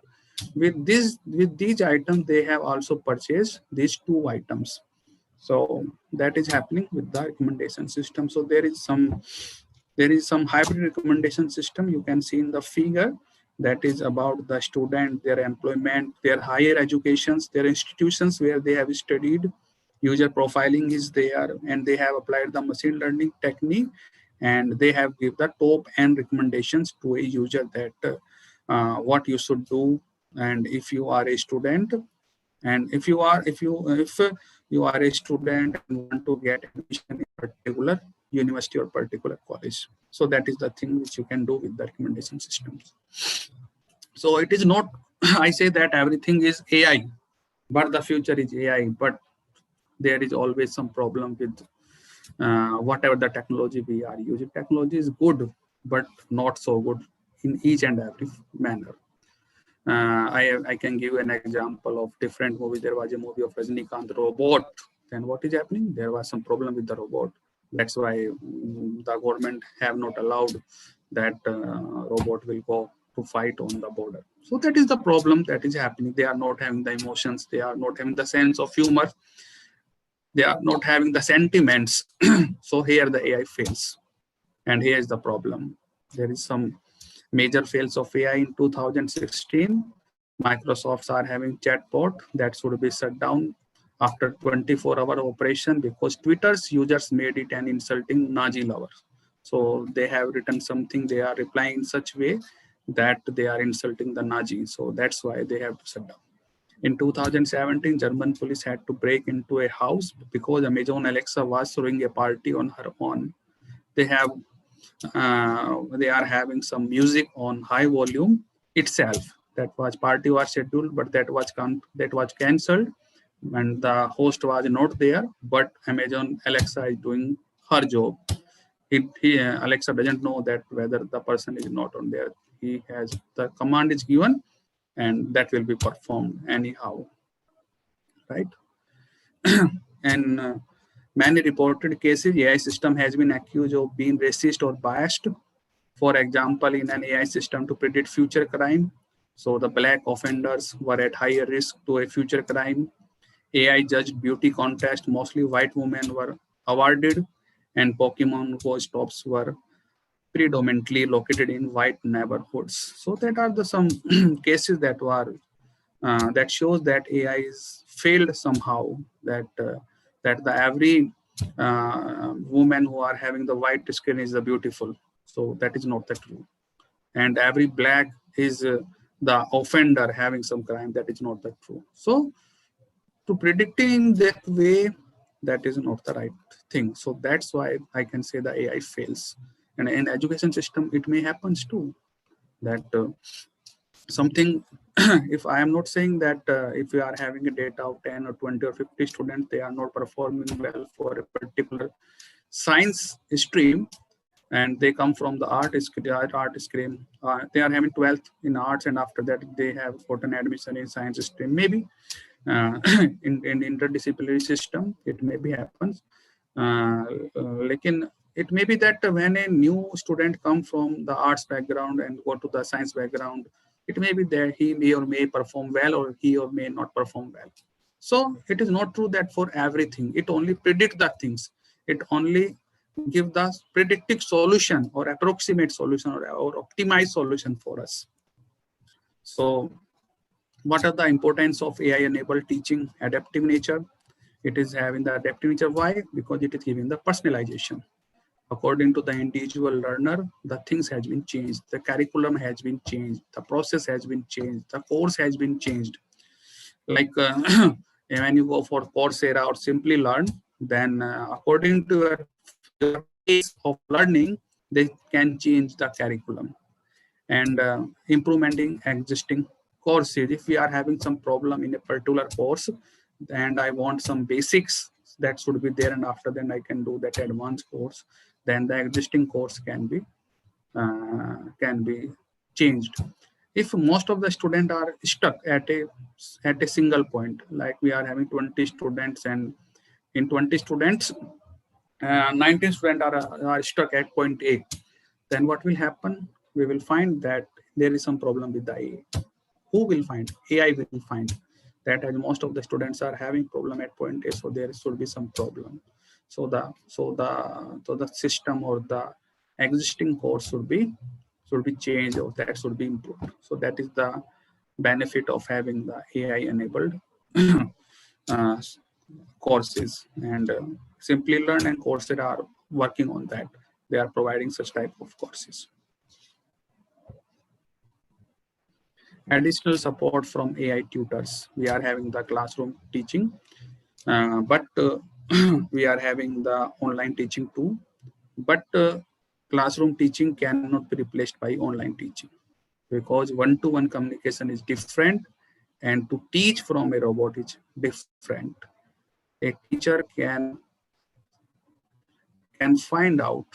with these items they have also purchased these two items. So that is happening with the recommendation system. So there is some hybrid recommendation system you can see in the figure, that is about the student, their employment, their higher educations, their institutions where they have studied. User profiling is there, and they have applied the machine learning technique, and they have give the top end recommendations to a user that what you should do. And if you are a student, and if you are a student and want to get admission in a particular university or particular college, so that is the thing which you can do with the recommendation systems. So it is not I say that everything is AI, but the future is AI, but there is always some problem with whatever the technology we are using. Technology is good, but not so good in each and every manner. I can give an example of different movies. There was a movie of Rajinikanth, Robot. Then what is happening? There was some problem with the robot. That's why the government have not allowed that robot will go to fight on the border. So that is the problem that is happening. They are not having the emotions. They are not having the sense of humor. They are not having the sentiments. So here the AI fails. And here is the problem. There is some major fails of AI in 2016. Microsofts are having chatbot that should be shut down after 24-hour operation because Twitter's users made it an insulting Nazi lover. So they have written something, they are replying in such way that they are insulting the Nazis. So that's why they have to shut down. In 2017, German police had to break into a house because Amazon Alexa was throwing a party on her own. They are having some music on high volume itself. That party was scheduled, but that was cancelled, and the host was not there. But Amazon Alexa is doing her job. Alexa doesn't know that whether the person is not on there. The command is given, and that will be performed anyhow, right? And many reported cases, AI system has been accused of being racist or biased. For example, in an AI system to predict future crime, so the black offenders were at higher risk to a future crime. AI judged beauty contest, mostly white women were awarded. and Pokemon Go stops were predominantly located in white neighborhoods. So that are the some cases that were that shows that AI is failed somehow. That the every woman who are having the white skin is beautiful. So that is not the true. And every black is the offender having some crime. That is not the true. So to predicting that way, that is not the right thing. So that's why I can say the AI fails. And in education system, it may happens too that something. If I am not saying that if we are having a data of 10 or 20 or 50 students, they are not performing well for a particular science stream, and they come from the art stream. They are having 12th in arts, and after that they have gotten admission in science stream. Maybe in interdisciplinary system, it may be happens. Like it may be that when a new student come from the arts background and go to the science background, it may be that he may or may perform well or he or may not perform well. So it is not true that for everything, it only predict the things. It only give the predictive solution or approximate solution or optimized solution for us. So what are the importance of AI enabled teaching? Adaptive nature. It is having the adaptive nature. Why? Because it is giving the personalization. According to the individual learner, the things has been changed. The curriculum has been changed. The process has been changed. The course has been changed. Like when you go for Coursera or Simply Learn, then according to your pace of learning, they can change the curriculum and implementing existing courses. If we are having some problem in a particular course and I want some basics that should be there, and after then I can do that advanced course, then the existing course can be changed. If most of the students are stuck at a single point, like we are having 20 students, and in 20 students 19 students are stuck at point A, then what will happen? We will find that there is some problem with the AI. Who will find? AI will find that as most of the students are having problem at point A, so there should be some problem. So the system or the existing course should be changed, or that should be improved. So that is the benefit of having the AI enabled uh, courses, and Simply Learn and Coursera are working on that. They are providing such type of courses. Additional support from AI tutors. We are having the classroom teaching, but we are having the online teaching too. But classroom teaching cannot be replaced by online teaching, because one-to-one communication is different, and to teach from a robot is different. A teacher can find out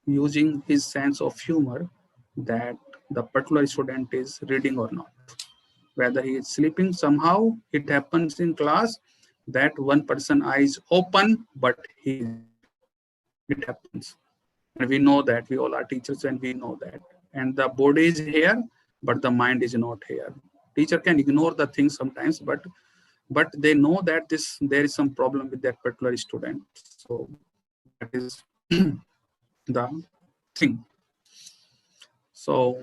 using his sense of humor that the particular student is reading or not. Whether he is sleeping, somehow it happens in class that one person eyes open, but he is reading. It happens. And we know that, we all are teachers and we know that. And the body is here, but the mind is not here. Teacher can ignore the things sometimes, but they know that there is some problem with that particular student. So that is the thing. So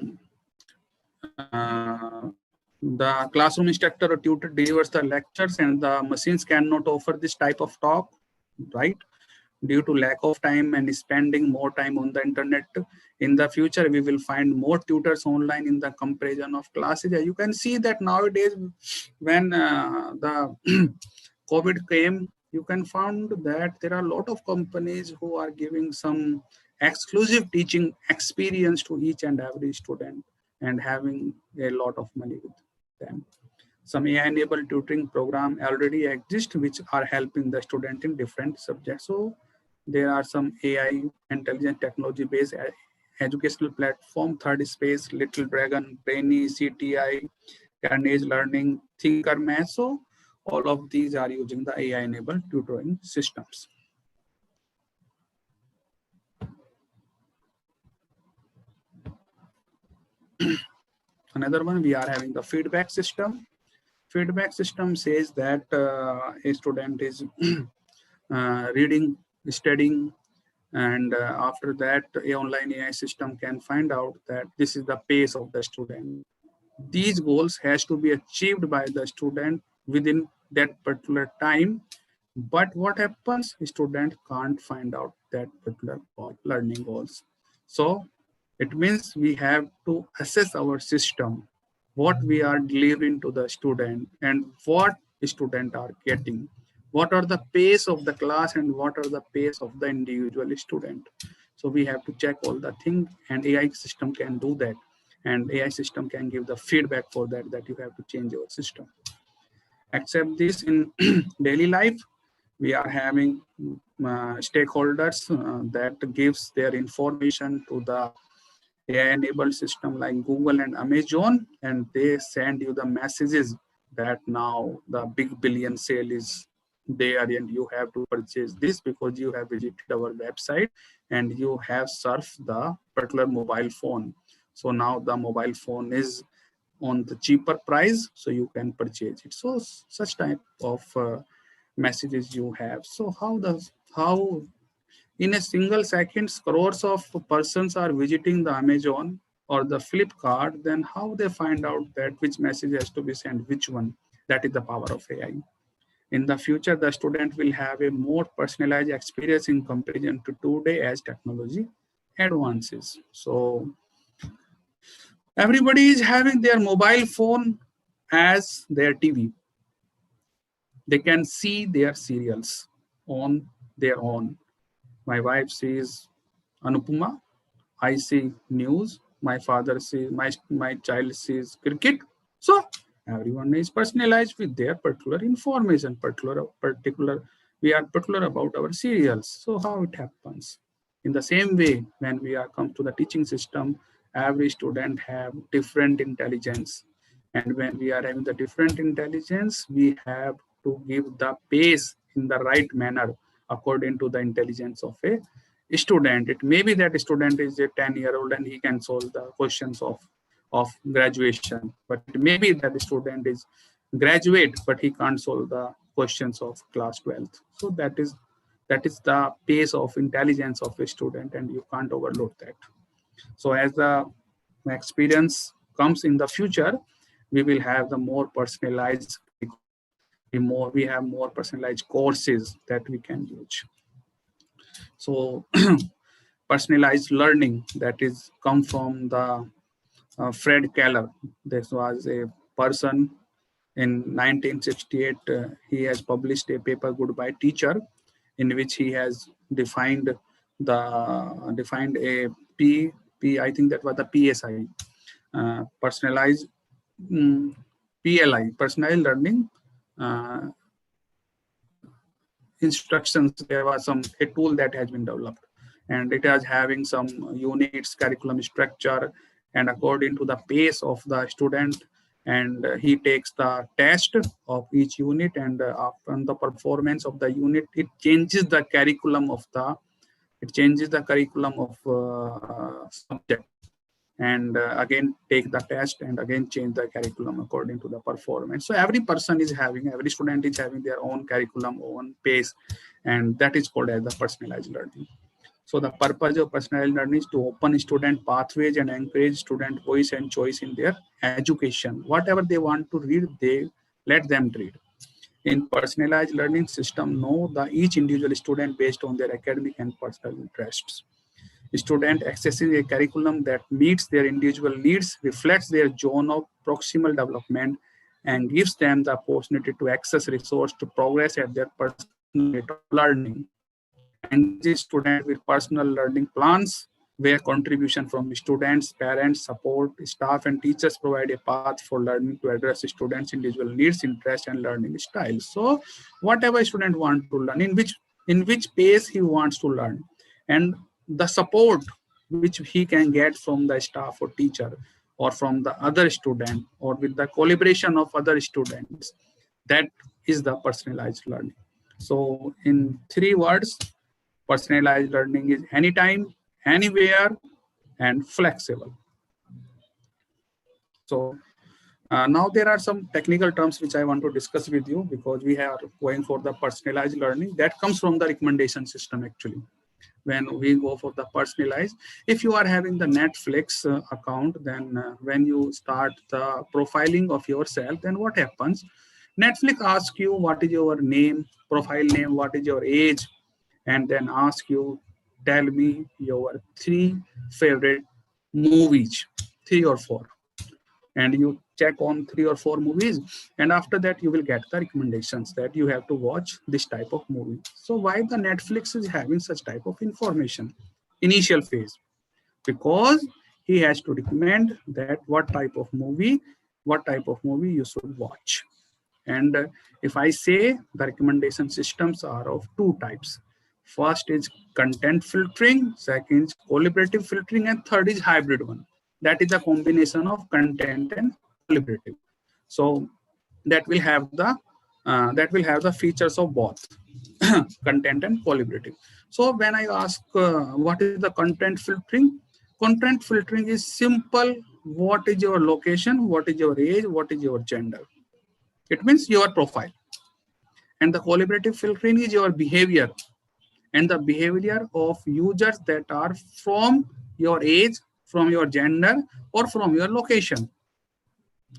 the classroom instructor or tutor delivers the lectures, and the machines cannot offer this type of talk, right? Due to lack of time and spending more time on the internet. In the future, we will find more tutors online in the comparison of classes. You can see that nowadays, when the COVID came, you can find that there are a lot of companies who are giving some exclusive teaching experience to each and every student and having a lot of money with them. Some AI-enabled tutoring program already exist, which are helping the student in different subjects. So there are some AI intelligent technology-based educational platform, Third Space, Little Dragon, Brainy, CTI, Carnage Learning, Thinker Math. So all of these are using the AI-enabled tutoring systems. Another one, we are having the feedback system. Feedback system says that a student is reading, studying, And after that, a online AI system can find out that this is the pace of the student. These goals has to be achieved by the student within that particular time. But what happens? Student can't find out that particular learning goals. So it means we have to assess our system, what we are delivering to the student and what student are getting. What are the pace of the class and what are the pace of the individual student. So we have to check all the things, and AI system can do that. And AI system can give the feedback for that, that you have to change your system. Except this, in daily life, we are having stakeholders that gives their information to the AI-enabled system like Google and Amazon, and they send you the messages that now the big billion sale is there and you have to purchase this because you have visited our website and you have surfed the particular mobile phone. So now the mobile phone is on the cheaper price, so you can purchase it. So such type of messages you have. So how in a single second crores of persons are visiting the Amazon or the Flipkart, then how they find out that which message has to be sent, which one? That is the power of AI. In the future, the student will have a more personalized experience in comparison to today as technology advances. So everybody is having their mobile phone as their TV. They can see their serials on their own. My wife sees Anupama. I see news. My father sees, my child sees cricket. So everyone is personalized with their particular information, particular. We are particular about our serials. So how it happens? In the same way, when we are come to the teaching system, every student have different intelligence. And when we are having the different intelligence, we have to give the pace in the right manner according to the intelligence of a student. It may be that a student is a 10-year-old and he can solve the questions of graduation, but it may be that the student is graduate, but he can't solve the questions of class 12th. So that is the pace of intelligence of a student, and you can't overload that. So as the experience comes in the future, we will have the more personalized curriculum. We have more personalized courses that we can use. So personalized learning, that is come from the Fred Keller. This was a person in 1968. He has published a paper, Goodbye Teacher, in which he has defined a I think that was the PSI, personalized PLI, personalized learning instructions. There was a tool that has been developed, and it is having some units, curriculum structure, and according to the pace of the student, and he takes the test of each unit, and on the performance of the unit, it changes the curriculum of subject, and again take the test and again change the curriculum according to the performance. So every student is having their own curriculum, own pace, and that is called as the personalized learning. So the purpose of personalized learning is to open student pathways and encourage student voice and choice in their education. Whatever they want to read, they let them read. In personalized learning system, know the each individual student based on their academic and personal interests. Student accessing a curriculum that meets their individual needs, reflects their zone of proximal development, and gives them the opportunity to access resource to progress at their personal rate of learning. Engages students with personal learning plans, where contribution from students, parents, support, staff, and teachers provide a path for learning to address students' individual needs, interests, and learning styles. So, whatever student wants to learn, in which pace he wants to learn, and the support which he can get from the staff or teacher or from the other student or with the collaboration of other students, that is the personalized learning. So in 3 words, personalized learning is anytime, anywhere, and flexible. So now there are some technical terms which I want to discuss with you, because we are going for the personalized learning that comes from the recommendation system actually. when we go for the personalized. If you are having the Netflix account, then when you start the profiling of yourself, then what happens? Netflix asks you what is your name, profile name, what is your age, and then ask you, tell me your 3 favorite movies, 3 or 4, and you check on 3 or 4 movies, and after that you will get the recommendations that you have to watch this type of movie. So why the Netflix is having such type of information initial phase? Because he has to recommend that what type of movie you should watch. And if I say, the recommendation systems are of 2 types. First is content filtering, second is collaborative filtering, and third is hybrid one. That is a combination of content and collaborative. So that will have the features of both content and collaborative. So when I ask what is the content filtering? Content filtering is simple. What is your location? What is your age? What is your gender? It means your profile. And the collaborative filtering is your behavior and the behavior of users that are from your age, from your gender, or from your location.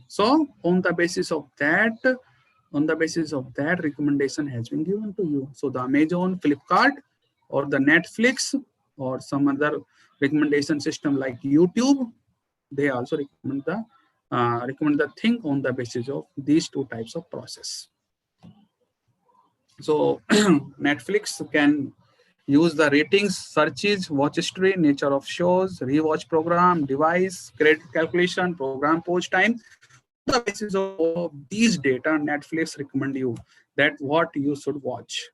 So on the basis of that, recommendation has been given to you. So the Amazon, Flipkart, or the Netflix, or some other recommendation system like YouTube, they also recommend the thing on the basis of these 2 types of process. So Netflix can use the ratings, searches, watch history, nature of shows, rewatch program, device, credit calculation, program post time. On the basis of all of these data, Netflix recommend you that what you should watch.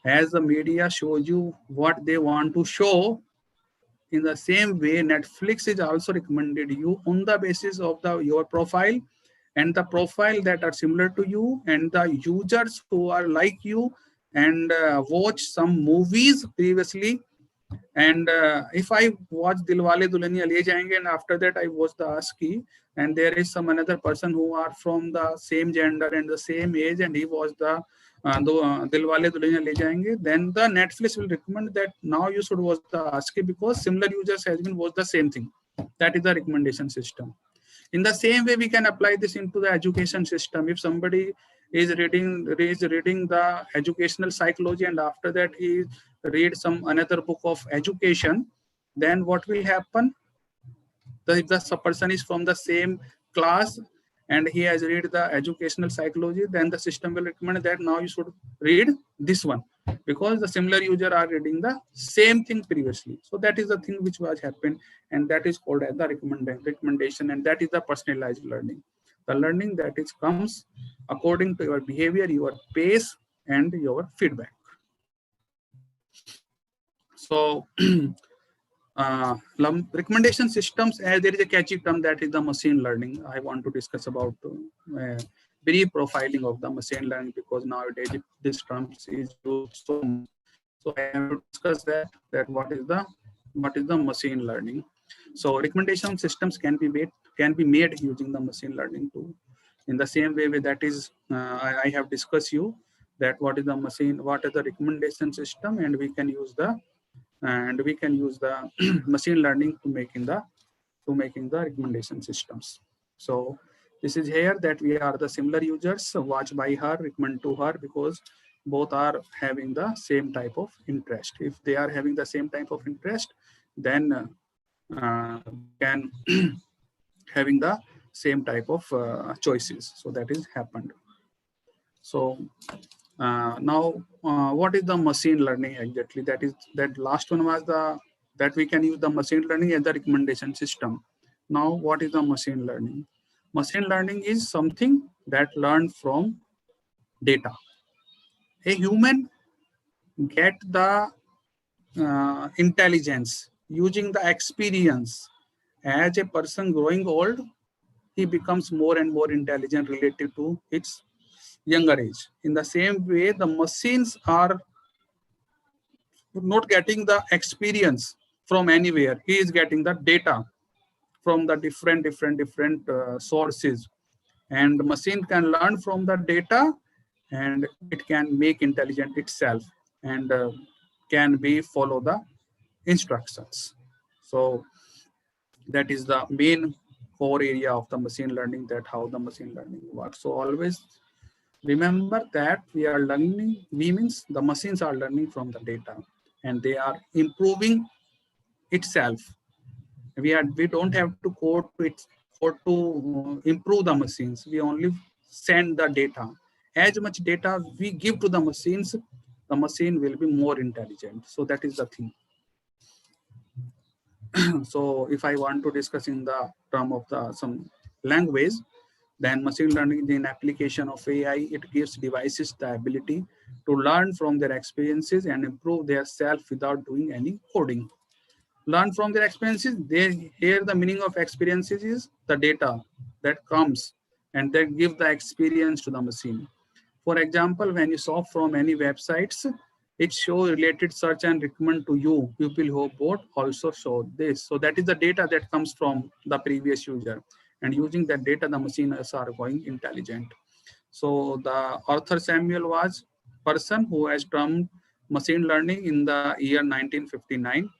As the media shows you what they want to show, in the same way, Netflix is also recommended you on the basis of your profile and the profile that are similar to you and the users who are like you and watch some movies previously. And if I watch Dilwale Dulhaniya Le Jayenge and after that I watch the ASCII, and there is some another person who are from the same gender and the same age and he watched the Dilwale Dulhaniya Le Jayenge, then the Netflix will recommend that now you should watch the ASCII because similar users has been watched the same thing. That is the recommendation system. In the same way, we can apply this into the education system. If somebody is reading the educational psychology and after that he read some another book of education, then what will happen? If the person is from the same class and he has read the educational psychology, then the system will recommend that now you should read this one because the similar user are reading the same thing previously. So that is the thing which was happened, and that is called as the recommendation, and that is the personalized learning. The learning that is comes according to your behavior, your pace, and your feedback. So recommendation systems, as there is a catchy term that is the machine learning. I want to discuss about brief profiling of the machine learning because nowadays this term is used so much. So I have to discuss that what is the machine learning. So recommendation systems can be made using the machine learning tool. In the same way that is I have discussed you that what is the recommendation system, and we can use the machine learning to making the recommendation systems. So this is here that we are the similar users, watch by her, recommend to her, because both are having the same type of interest. If they are having the same type of interest, then they can having the same type of choices. So that is happened. So now what is the machine learning exactly? That last one was that we can use the machine learning as the recommendation system. Now what is the machine learning? Machine learning is something that learned from data. A human get the intelligence using the experience. As a person growing old, he becomes more and more intelligent relative to its younger age. In the same way, the machines are not getting the experience from anywhere. He is getting the data from the different sources, and the machine can learn from the data and it can make intelligent itself and can be follow the instructions. So that is the main core area of the machine learning, that how the machine learning works. So always remember that we are learning, we means the machines are learning from the data and they are improving itself. We don't have to code to improve the machines. We only send the data. As much data we give to the machines, the machine will be more intelligent. So that is the thing. So if I want to discuss in the term of the some language, then machine learning is an application of AI. It gives devices the ability to learn from their experiences and improve their self without doing any coding. Learn from their experiences. They here the meaning of experiences is the data that comes and they give the experience to the machine. For example, when you shop from any websites, it show related search and recommend to you. People who bought also show this. So that is the data that comes from the previous user. And using that data, the machines are going intelligent. So the author Samuel was person who has termed machine learning in the year 1959.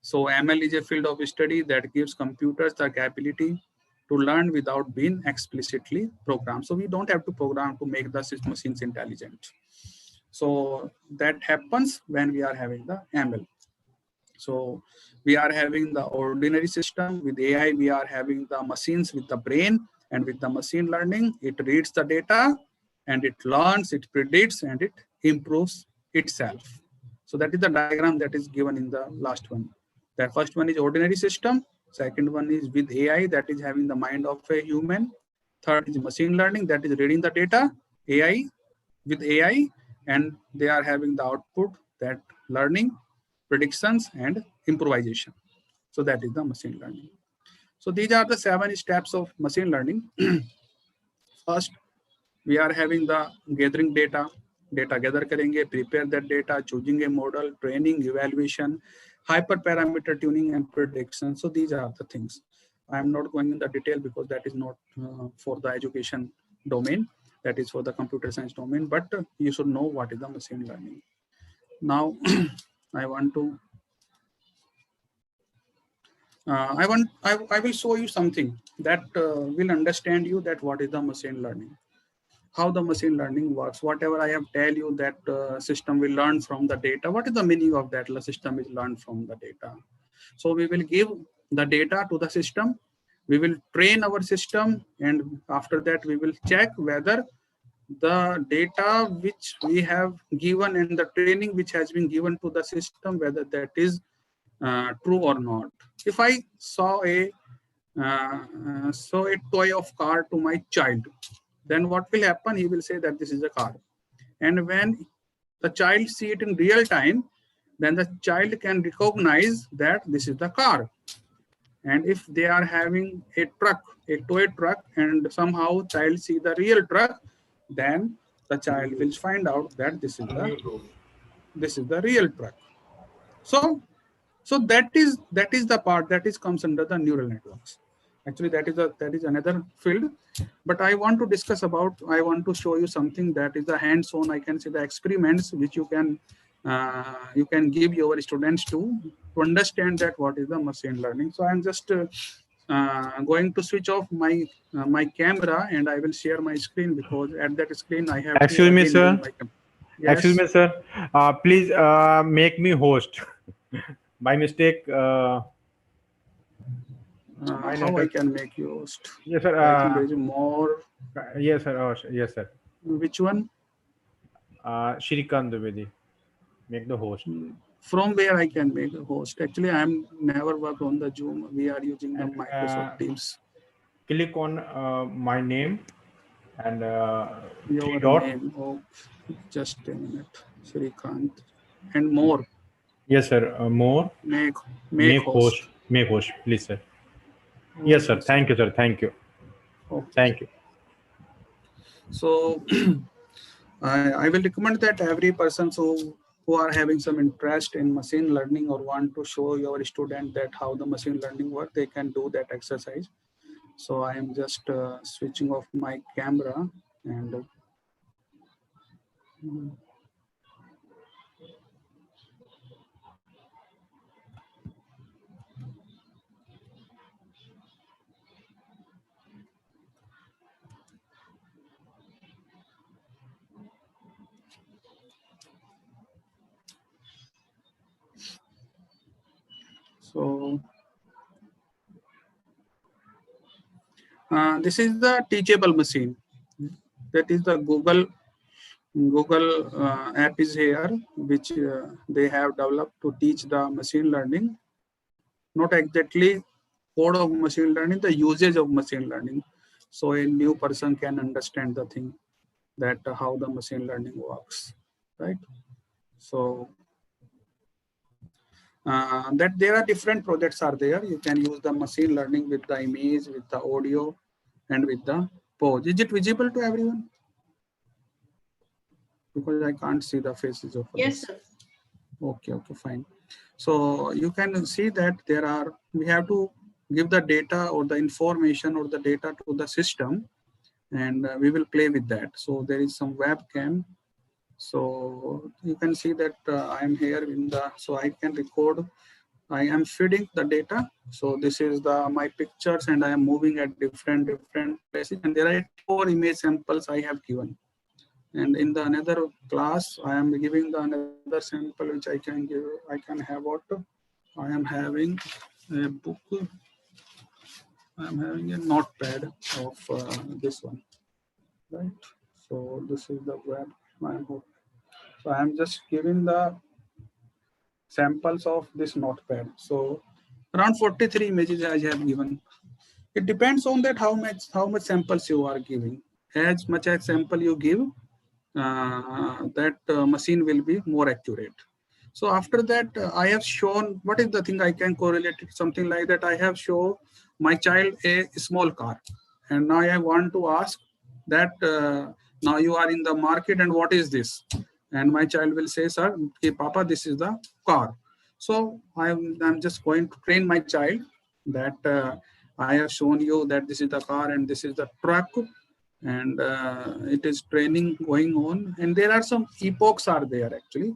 So ML is a field of study that gives computers the capability to learn without being explicitly programmed. So we don't have to program to make the machines intelligent. So that happens when we are having the ML. So we are having the ordinary system with AI. We are having the machines with the brain, and with the machine learning, it reads the data and it learns, it predicts, and it improves itself. So that is the diagram that is given in the last one. The first one is ordinary system. Second one is with AI, that is having the mind of a human. Third is machine learning, that is reading the data, AI with AI, and they are having the output that learning, predictions, and improvisation. So that is the machine learning. So these are the 7 steps of machine learning. First, we are having the gathering data gather karenge, prepare that data, choosing a model, training, evaluation, hyperparameter tuning, and prediction. So these are the things. I am not going in the detail because that is not for the education domain. That is for the computer science domain, but you should know what is the machine learning. Now, I want to I will show you something that will understand you that what is the machine learning, how the machine learning works. Whatever I have tell you that system will learn from the data. What is the meaning of that? The system is learned from the data. So we will give the data to the system. We will train our system, and after that we will check whether the data which we have given and the training which has been given to the system, whether that is true or not. If I saw a toy of car to my child, then what will happen? He will say that this is a car. And when the child see it in real time, then the child can recognize that this is the car. And if they are having a truck, a toy truck, and somehow child see the real truck, then the child will find out that this is the real truck. So that is the part that is comes under the neural networks. Actually, that is another field, but I want to discuss about. I want to show you something that is the hands-on. I can say the experiments which you can give your students to understand that what is the machine learning. So I'm just going to switch off my my camera and I will share my screen, because at that screen I have to Excuse me, again use sir. my camera. Excuse Yes. me, sir. Please make me host. By mistake. My How I network. can make you host? Yes, sir. I think there is more. Yes, sir. Yes, sir. Which one? Shrikant Dwivedi. Make the host. From where I can make a host? Actually, I am never worked on the Zoom. We are using the And Microsoft Teams. click on my name and three Your dot. name. Oh, just a minute. Shrikant. And more. Yes, sir. More. Make Make host. host. Make host, please, sir. Yes, sir. Okay, sir. Thank you, sir. Thank you. Okay. Thank you. So I will recommend that every person who are having some interest in machine learning or want to show your student that how the machine learning work, they can do that exercise. So I am just switching off my camera and So this is the teachable machine. That is the Google app is here, which they have developed to teach the machine learning. Not exactly code of machine learning, the usage of machine learning. So a new person can understand the thing that how the machine learning works, right? So that there are different projects are there. You can use the machine learning with the image, with the audio, and with the pose. Is it visible to everyone? Because I can't see the faces of others. Yes, sir. Okay, fine. So you can see that we have to give the data or the information or the data to the system, and we will play with that. So there is some webcam. So you can see that I am here so I can record. I am feeding the data. So this is my pictures, and I am moving at different places. And there are 84 image samples I have given. And in the another class, I am giving the another sample which I can give. I can have what? I am having a book. I am having a notepad of this one, right? So this is the web. So I am just giving the samples of this notepad. So around 43 images I have given. It depends on that how much samples you are giving. As much as sample you give, that machine will be more accurate. So after that, I have shown what is the thing I can correlate it, something like that. I have shown my child a small car, and now I want to ask that now you are in the market and what is this? And my child will say, sir, hey, Papa, this is the car. So I'm just going to train my child that I have shown you that this is the car and this is the truck, and it is training going on. And there are some epochs are there actually.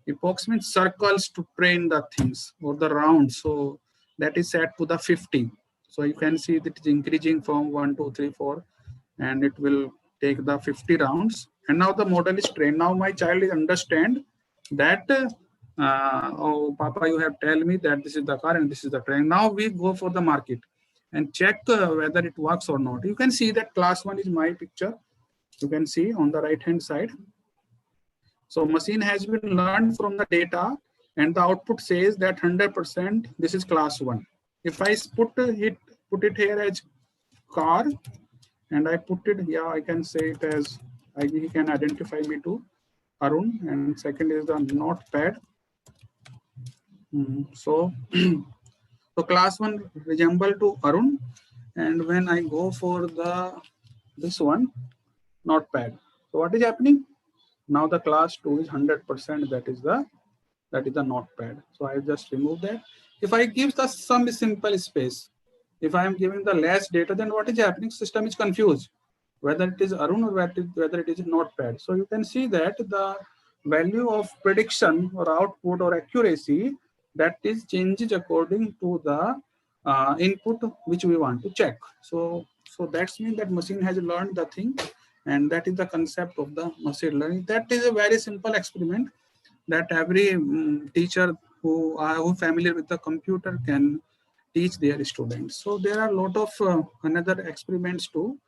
Epochs means circles to train the things or the rounds. So that is set to the 50. So you can see that it's increasing from 1, 2, 3, 4, and it will take the 50 rounds. And now the model is trained. Now my child is understand that, oh, Papa, you have tell me that this is the car and this is the train. Now we go for the market and check whether it works or not. You can see that class 1 is my picture. You can see on the right hand side. So machine has been learned from the data, and the output says that 100% this is class 1. If I put it here as car, and I put it here, I can say it as, he can identify me to Arun, and second is the notepad. So class 1 resemble to Arun, and when I go for this one, notepad. So what is happening? Now the class 2 is 100%. That is the notepad. So I just remove that. If I give some simple space, if I am giving the less data, then what is happening? System is confused whether it is Arun or whether it is notepad. So you can see that the value of prediction or output or accuracy, that is changes according to the input which we want to check. So that means that machine has learned the thing, and that is the concept of the machine learning. That is a very simple experiment that every teacher who are familiar with the computer can teach their students. So there are a lot of another experiments too,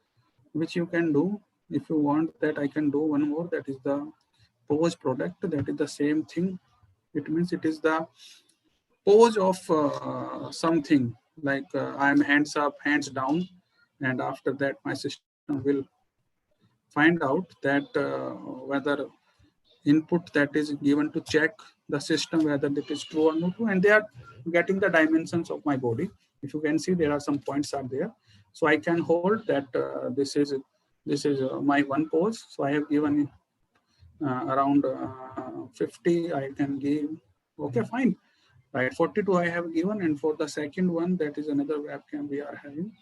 which you can do. If you want that, I can do one more. That is the pose product. That is the same thing. It means it is the pose of something like I am hands up, hands down, and after that my system will find out that whether input that is given to check the system whether it is true or not true, and they are getting the dimensions of my body. If you can see, there are some points are there. So I can hold that this is my one pose. So I have given around 50. I can give. Okay, fine. Right, 42 I have given, and for the second one, that is another webcam we are having.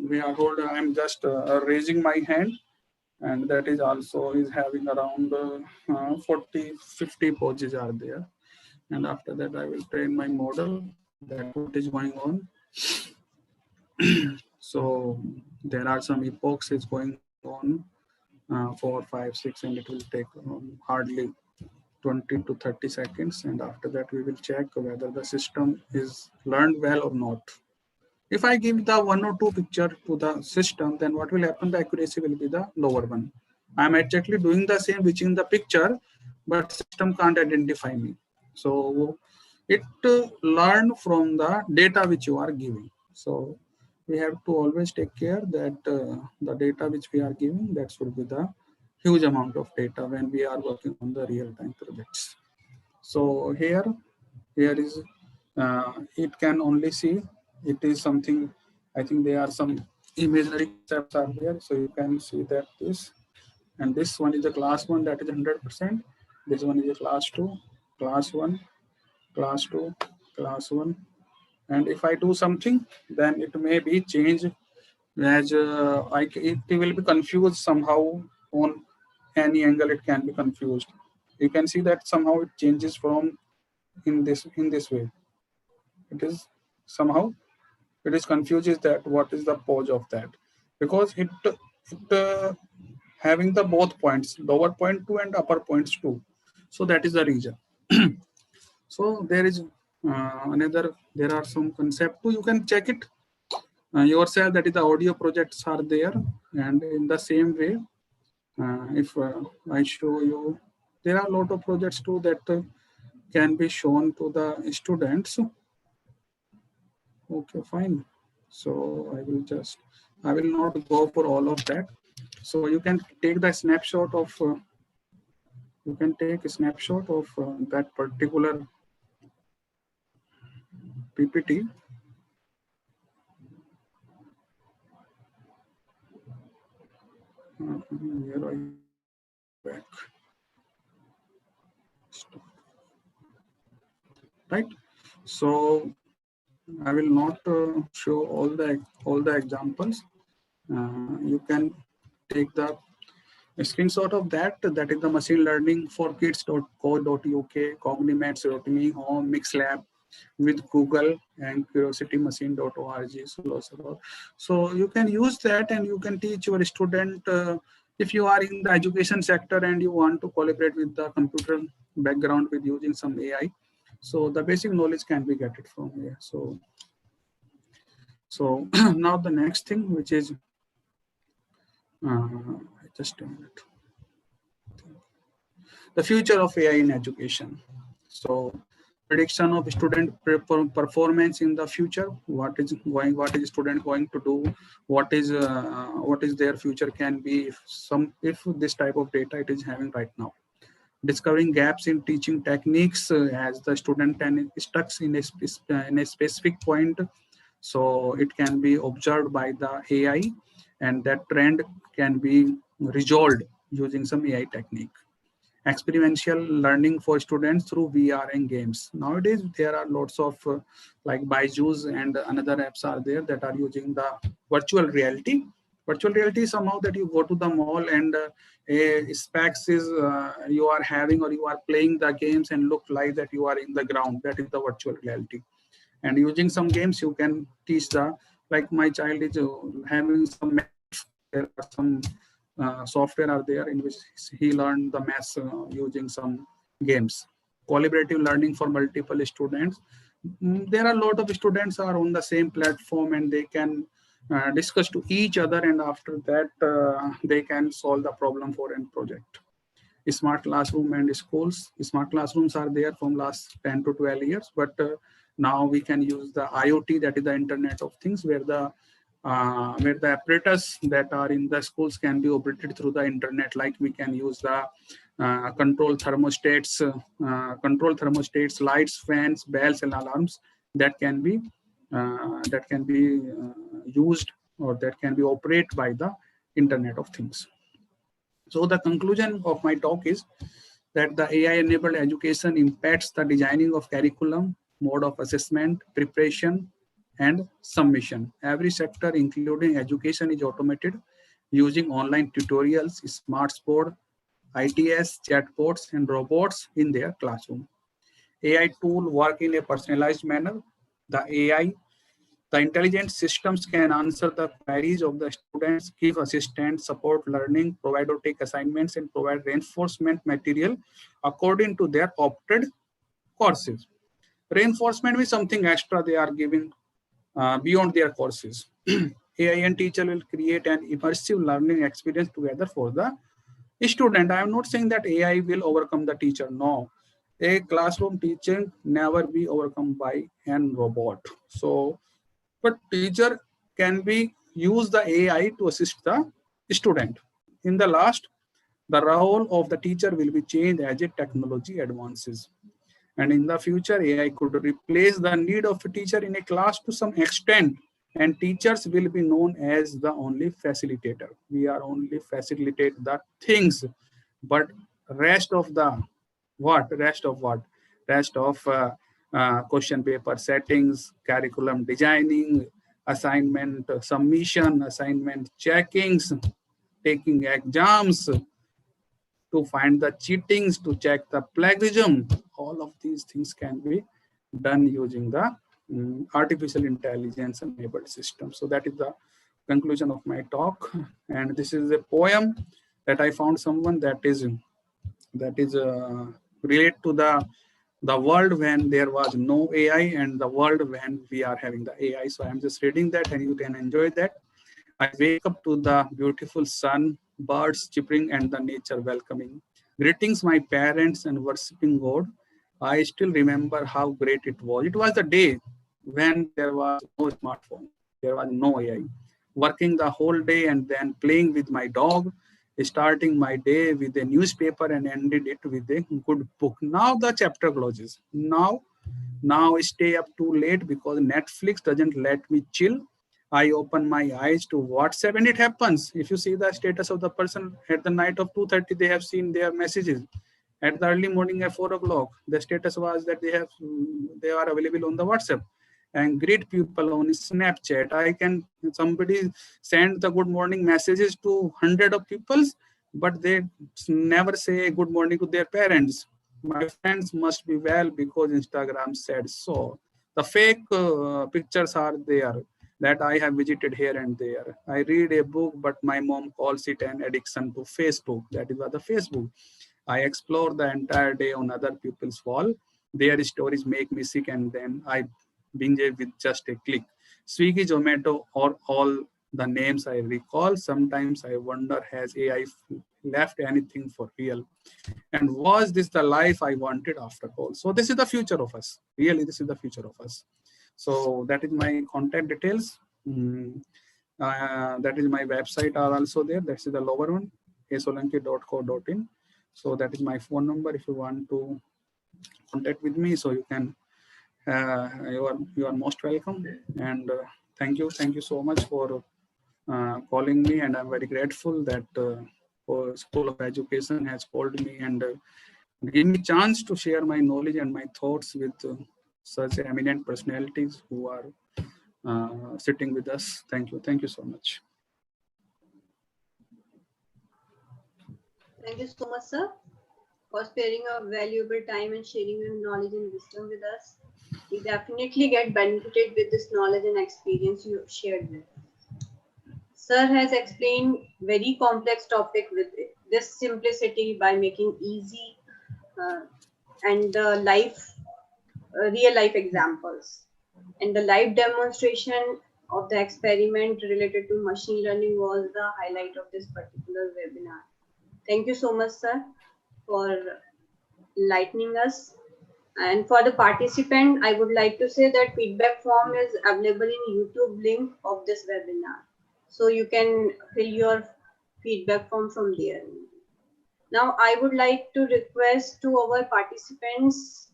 We are hold. I am just raising my hand, and that is also is having around 40, 50 poses are there. And after that, I will train my model. That what is going on. So there are some epochs is going on 4, 5, 6, and it will take hardly 20 to 30 seconds, and after that we will check whether the system is learned well or not. If I give the one or two picture to the system, then what will happen? The accuracy will be the lower one. I am exactly doing the same which in the picture, but system can't identify me. So it learn from the data which you are giving. So we have to always take care that the data which we are giving, that should be the huge amount of data when we are working on the real-time projects. So here is it can only see, it is something, I think there are some imaginary concepts are there, so you can see that this, and this one is the class 1, that is 100%. This one is a class 2, class 1, class 2, class 1. And if I do something, then it may be changed as it will be confused somehow on any angle. It can be confused. You can see that somehow it changes from in this way. It is somehow it is confuses that what is the pose of that, because it having the both points, lower point 2 and upper points 2. So that is the reason. So there is there are some concept too. You can check it yourself, that is the audio projects are there. And in the same way, if I show you, there are a lot of projects too that can be shown to the students. Okay, fine. So I will not go for all of that. So you can take the snapshot of, that particular PPT. Here I back. Stop. Right. So I will not show all the examples. You can take the screenshot of that. That is the machine learning for kids.co.uk, cognimate.me, home, mixlab with Google and curiositymachine.org. So you can use that and you can teach your student. If you are in the education sector and you want to collaborate with the computer background with using some AI, so the basic knowledge can be get it from here. So now the next thing, which is just a minute. The future of AI in education. So prediction of student performance in the future. What is student going to do? What is their future can be if this type of data it is having right now. Discovering gaps in teaching techniques as the student and stuck in a specific point. So it can be observed by the AI, and that trend can be resolved using some AI technique. Experiential learning for students through VR and games. Nowadays, there are lots of like Byju's and another apps are there that are using the virtual reality. Virtual reality is somehow that you go to the mall and a specs is you are having or you are playing the games and look like that you are in the ground. That is the virtual reality. And using some games, you can teach like my child is having some math. There are some software are there in which he learned the maths using some games. Collaborative learning for multiple students. There are a lot of students are on the same platform and they can discuss to each other, and after that they can solve the problem for a project. Smart classroom and schools. Smart classrooms are there from last 10 to 12 years, but now we can use the IoT, that is the Internet of Things, where the apparatus that are in the schools can be operated through the internet. Like we can use the control thermostats, lights, fans, bells, and alarms that can be used or that can be operated by the Internet of Things. So the conclusion of my talk is that the AI-enabled education impacts the designing of curriculum, mode of assessment, preparation, and submission. Every sector, including education, is automated using online tutorials, smart board, ITS, chatbots, and robots in their classroom. AI tool work in a personalized manner. The AI The intelligent systems can answer the queries of the students, give assistance, support learning, provide or take assignments, and provide reinforcement material according to their opted courses. Reinforcement is something extra they are giving beyond their courses. AI and teacher will create an immersive learning experience together for the student. I am not saying that AI will overcome the teacher. No, a classroom teaching never be overcome by an robot. So, but teacher can be use the AI to assist the student. In the last, the role of the teacher will be changed as a technology advances. And in the future, AI could replace the need of a teacher in a class to some extent, and teachers will be known as the only facilitator. We are only facilitate the things, but rest of the what? Rest of what? Rest of question paper settings, curriculum designing, assignment submission, assignment checkings, taking exams, to find the cheatings, to check the plagiarism. All of these things can be done using the artificial intelligence enabled system. So that is the conclusion of my talk. And this is a poem that I found someone that is relate to the world when there was no AI and the world when we are having the AI. So I'm just reading that and you can enjoy that. I wake up to the beautiful sun, birds chirping, and the nature welcoming. Greetings, my parents, and worshipping God. I still remember how great it was. It was the day when there was no smartphone, there was no AI. Working the whole day and then playing with my dog, starting my day with a newspaper and ended it with a good book. Now the chapter closes. Now I stay up too late because Netflix doesn't let me chill. I open my eyes to WhatsApp and it happens. If you see the status of the person at the night of 2:30, they have seen their messages. At the early morning at 4 o'clock, the status was that they are available on the WhatsApp and greet people on Snapchat. Somebody send the good morning messages to hundred of people, but they never say good morning to their parents. My friends must be well because Instagram said so. The fake pictures are there that I have visited here and there. I read a book, but my mom calls it an addiction to Facebook. That is what the Facebook. I explore the entire day on other people's wall. Their stories make me sick, and then I binge it with just a click. Swiggy, Zomato, or all the names I recall. Sometimes I wonder, has AI left anything for real? And was this the life I wanted after all? So this is the future of us. Really, this is the future of us. So that is my contact details. That is my website are also there. That's the lower one, asolanki.co.in. So that is my phone number if you want to contact with me. So you can, you are most welcome. And thank you so much for calling me. And I'm very grateful that for School of Education has called me and give me chance to share my knowledge and my thoughts with such eminent personalities who are sitting with us. Thank you so much. Thank you so much, sir, for sparing your valuable time and sharing your knowledge and wisdom with us. We definitely get benefited with this knowledge and experience you shared with us. Sir has explained very complex topic with this simplicity by making easy and real life examples. And the live demonstration of the experiment related to machine learning was the highlight of this particular webinar. Thank you so much, sir, for enlightening us. And for the participant, I would like to say that feedback form is available in YouTube link of this webinar. So you can fill your feedback form from there. Now, I would like to request to our participants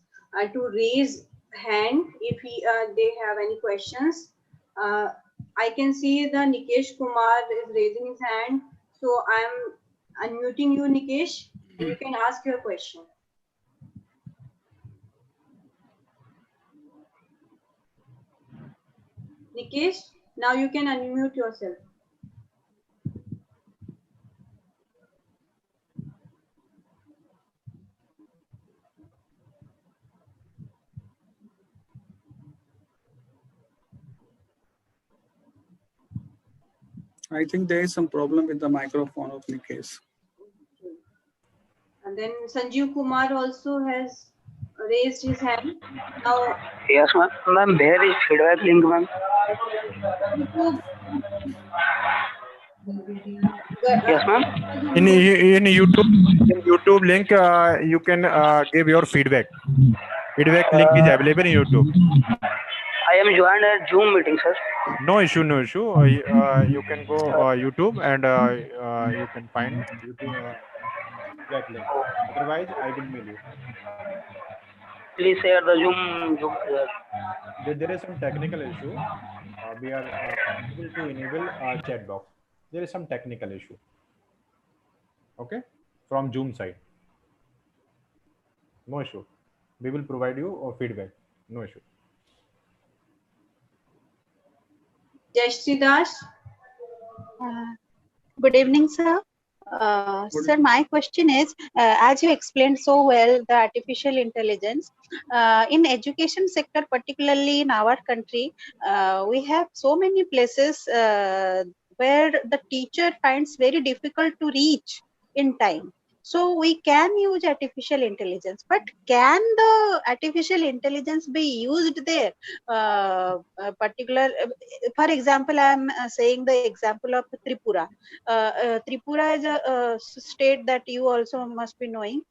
to raise hand if they have any questions. I can see the Nikesh Kumar is raising his hand. So I am unmuting you, Nikesh, and you can ask your question. Nikesh, now you can unmute yourself. I think there is some problem with the microphone of Nikesh. Okay. And then Sanjeev Kumar also has raised his hand. Now, Yes, ma'am. Ma'am, where is feedback link, ma'am? YouTube, Yes, ma'am. In YouTube link, you can give your feedback. Feedback link is available in YouTube. I am joined at Zoom meeting, sir. No issue, no issue. You can go YouTube and you can find YouTube feedback link. Otherwise, I will mail you. Please share the Zoom. There is some technical issue. We are able to enable chat box. There is some technical issue. Okay, from Zoom side. No issue. We will provide you feedback. No issue. Jayashree Das. Uh, Good evening, sir. Sir, my question is, as you explained so well, the artificial intelligence in education sector, particularly in our country, we have so many places where the teacher finds very difficult to reach in time. So we can use artificial intelligence, but can the artificial intelligence be used there? For example, I am saying the example of Tripura. Tripura is a state that you also must be knowing.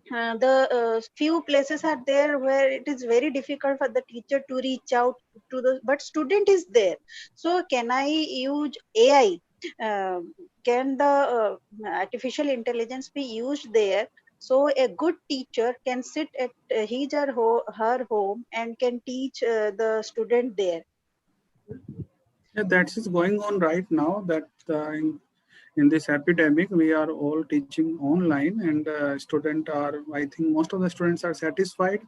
The few places are there where it is very difficult for the teacher to reach out to the, but student is there. So can I use AI? Can the artificial intelligence be used there? So a good teacher can sit at his or her home and can teach the student there. Yeah, that is going on right now. That in this epidemic, we are all teaching online, and students are. I think most of the students are satisfied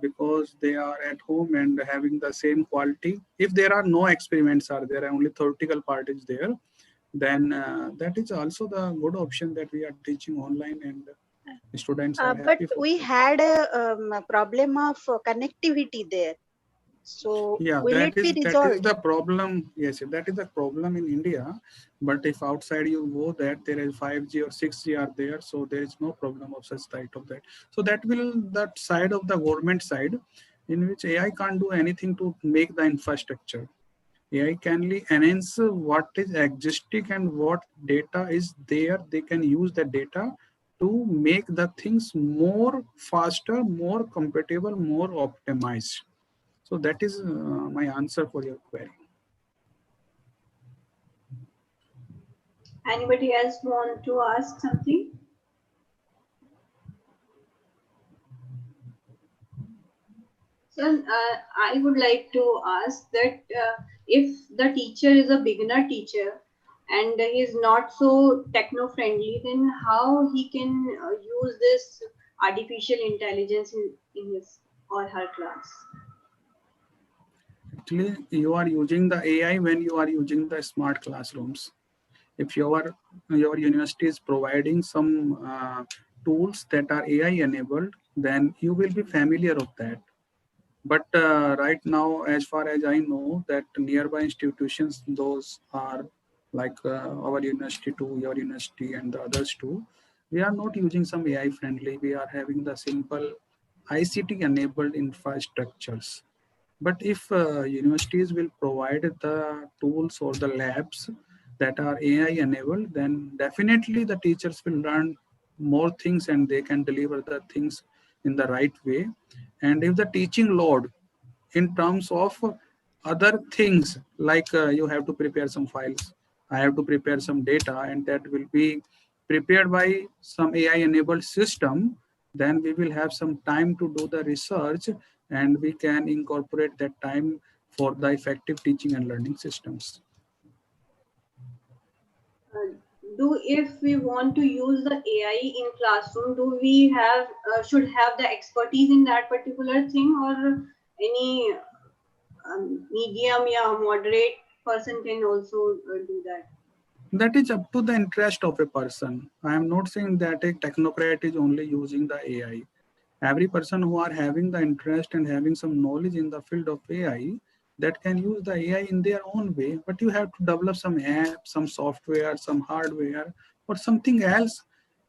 because they are at home and having the same quality. If there are no experiments, are there only theoretical part is there, then that is also the good option that we are teaching online and students are But happy. we had a problem of connectivity there. So Yeah, will it be that is resolved? the problem. Yes, that is the problem in India. But if outside you go, that there is 5G or 6G are there, so there is no problem of such type of that. So that side of the government side, in which AI can't do anything to make the infrastructure. AI can enhance what is existing and what data is there. They can use the data to make the things more faster, more compatible, more optimized. So that is my answer for your query. Anybody else want to ask something? So I would like to ask that if the teacher is a beginner teacher and he is not so techno-friendly, then how he can use this artificial intelligence in his or her class? Actually, you are using the AI when you are using the smart classrooms. If your university is providing some tools that are AI enabled, then you will be familiar of that. But right now, as far as I know, that nearby institutions, those are like our university too, your university and the others too, we are not using some AI friendly. We are having the simple ICT enabled infrastructures. But if universities will provide the tools or the labs that are AI enabled, then definitely the teachers will learn more things and they can deliver the things in the right way. And if the teaching load in terms of other things, like you have to prepare some files, I have to prepare some data, and that will be prepared by some AI enabled system, then we will have some time to do the research and we can incorporate that time for the effective teaching and learning systems. Do if we want to use the AI in classroom, do we have should have the expertise in that particular thing, or any medium or moderate person can also do that? That is up to the interest of a person. I am not saying that a technocrat is only using the AI. Every person who are having the interest and having some knowledge in the field of AI, that can use the AI in their own way, but you have to develop some app, some software, some hardware, or something else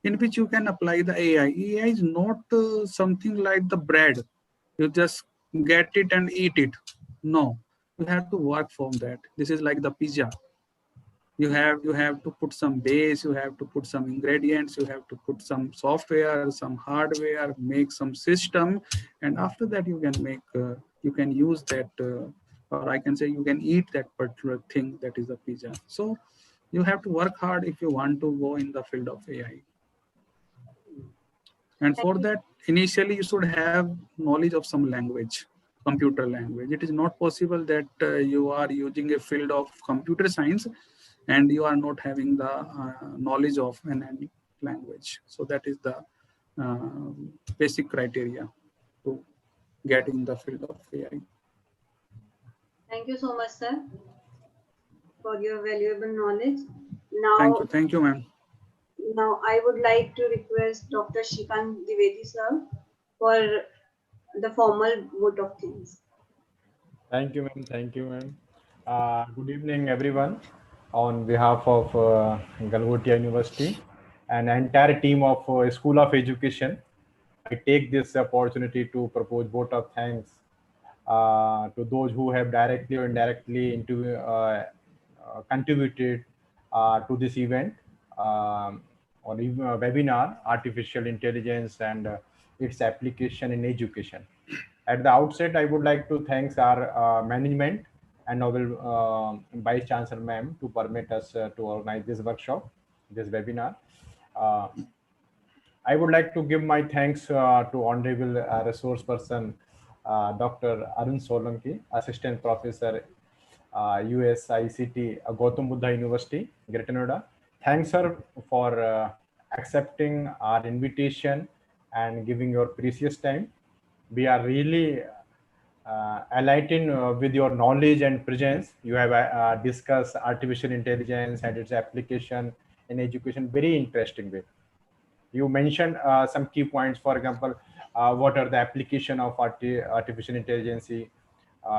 in which you can apply the AI. AI is not something like the bread. You just get it and eat it. No, you have to work from that. This is like the pizza. You have to put some base, you have to put some ingredients, you have to put some software, some hardware, make some system, and after that you can make you can use that or I can say you can eat that particular thing, that is the pizza. So you have to work hard if you want to go in the field of AI. And Thank for you. that, initially you should have knowledge of some language, computer language. It is not possible that you are using a field of computer science and you are not having the knowledge of any language. So that is the uh, basic criteria to get in the field of AI. Thank you so much, sir, for your valuable knowledge. Thank you, ma'am. Now I would like to request Dr. Shrikant Dwivedi, sir, for the formal vote of thanks. Thank you, ma'am. Thank you, ma'am. Good evening, everyone. On behalf of Galgotia University and entire team of School of Education, I take this opportunity to propose vote of thanks to those who have directly or indirectly contributed to this event or even a webinar, Artificial Intelligence and its application in education. At the outset, I would like to thank our management and noble Vice Chancellor ma'am to permit us to organize this workshop, this webinar. Uh, I would like to give my thanks to Honorable Resource Person Dr. Arun Solanki, Assistant Professor USICT Gautam Buddha University, Greater Noida. Thanks, sir, for accepting our invitation and giving your precious time. We are really enlightened with your knowledge and presence. You have discussed artificial intelligence and its application in education very interesting way. You mentioned some key points, for example, what are the application of artificial intelligence,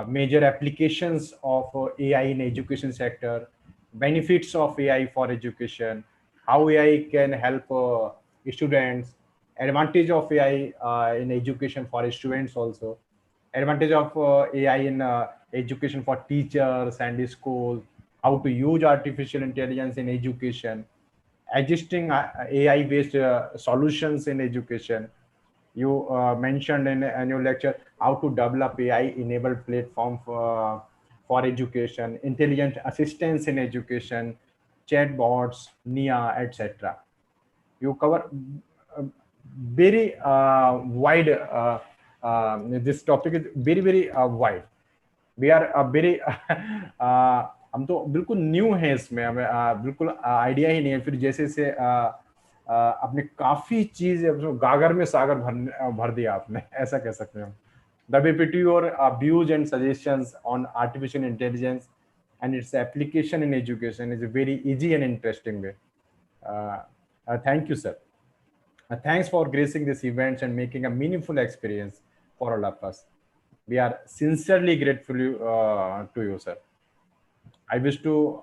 major applications of AI in education sector, benefits of AI for education, how AI can help students, advantage of AI in education for students also, advantage of AI in education for teachers and school, how to use artificial intelligence in education, existing AI based solutions in education. You mentioned in an annual lecture how to develop AI enabled platform for education, intelligent assistance in education, chatbots, NIA, etc. You cover uh, very wide, this topic is very, very wide. We are very हम तो बिल्कुल new है इसमें, हमें बिल्कुल idea ही नहीं है। फिर जैसे से आपने काफी चीज गागर में सागर भर दिया आपने, ऐसा कह सकते हैं हम। द वीपीटी और views and suggestions on artificial intelligence and its application in education is a very easy and interesting way. Thank you, sir. Thanks for gracing this event and making a meaningful experience for all of us. We are sincerely grateful to you, sir. I wish to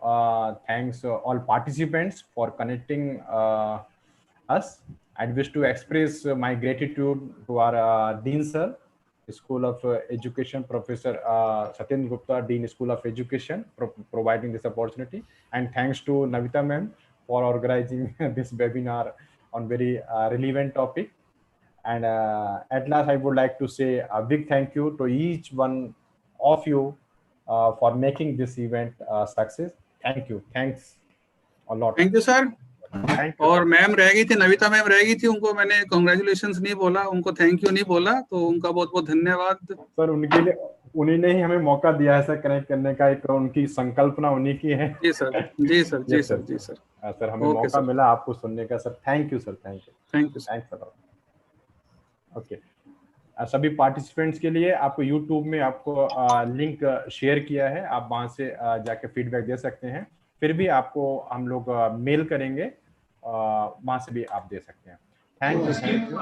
thanks all participants for connecting us. I wish to express my gratitude to our Dean, sir, School of Education, Professor Satyen Gupta, Dean, School of Education, providing this opportunity. And thanks to Navita ma'am for organizing this webinar on very relevant topic. And at last, I would like to say a big thank you to each one of you for making this event a success. Thank you. Thanks a lot. Thank you sir. Thank you. और ma'am रह गई थी, Navita ma'am रह गई थी, उनको मैंने congratulations नहीं बोला, उनको थैंक यू नहीं बोला, तो उनका बहुत बहुत धन्यवाद सर। उनके लिए उन्हीं ने ही हमें मौका दिया है सर कनेक्ट करने का, एक उनकी संकल्पना उन्हीं की है। जी सर, जी सर, जी सर, जी सर। सर हमें मौका मिला आपको सुनने का sir. Thank you sir, thank you, thank you, thanks sir. Okay, सभी पार्टिसिपेंट्स के लिए आपको यूट्यूब में आपको लिंक शेयर किया है, आप वहां से जाके फीडबैक दे सकते हैं। फिर भी आपको हम लोग मेल करेंगे, वहां से भी आप दे सकते हैं। Thank you.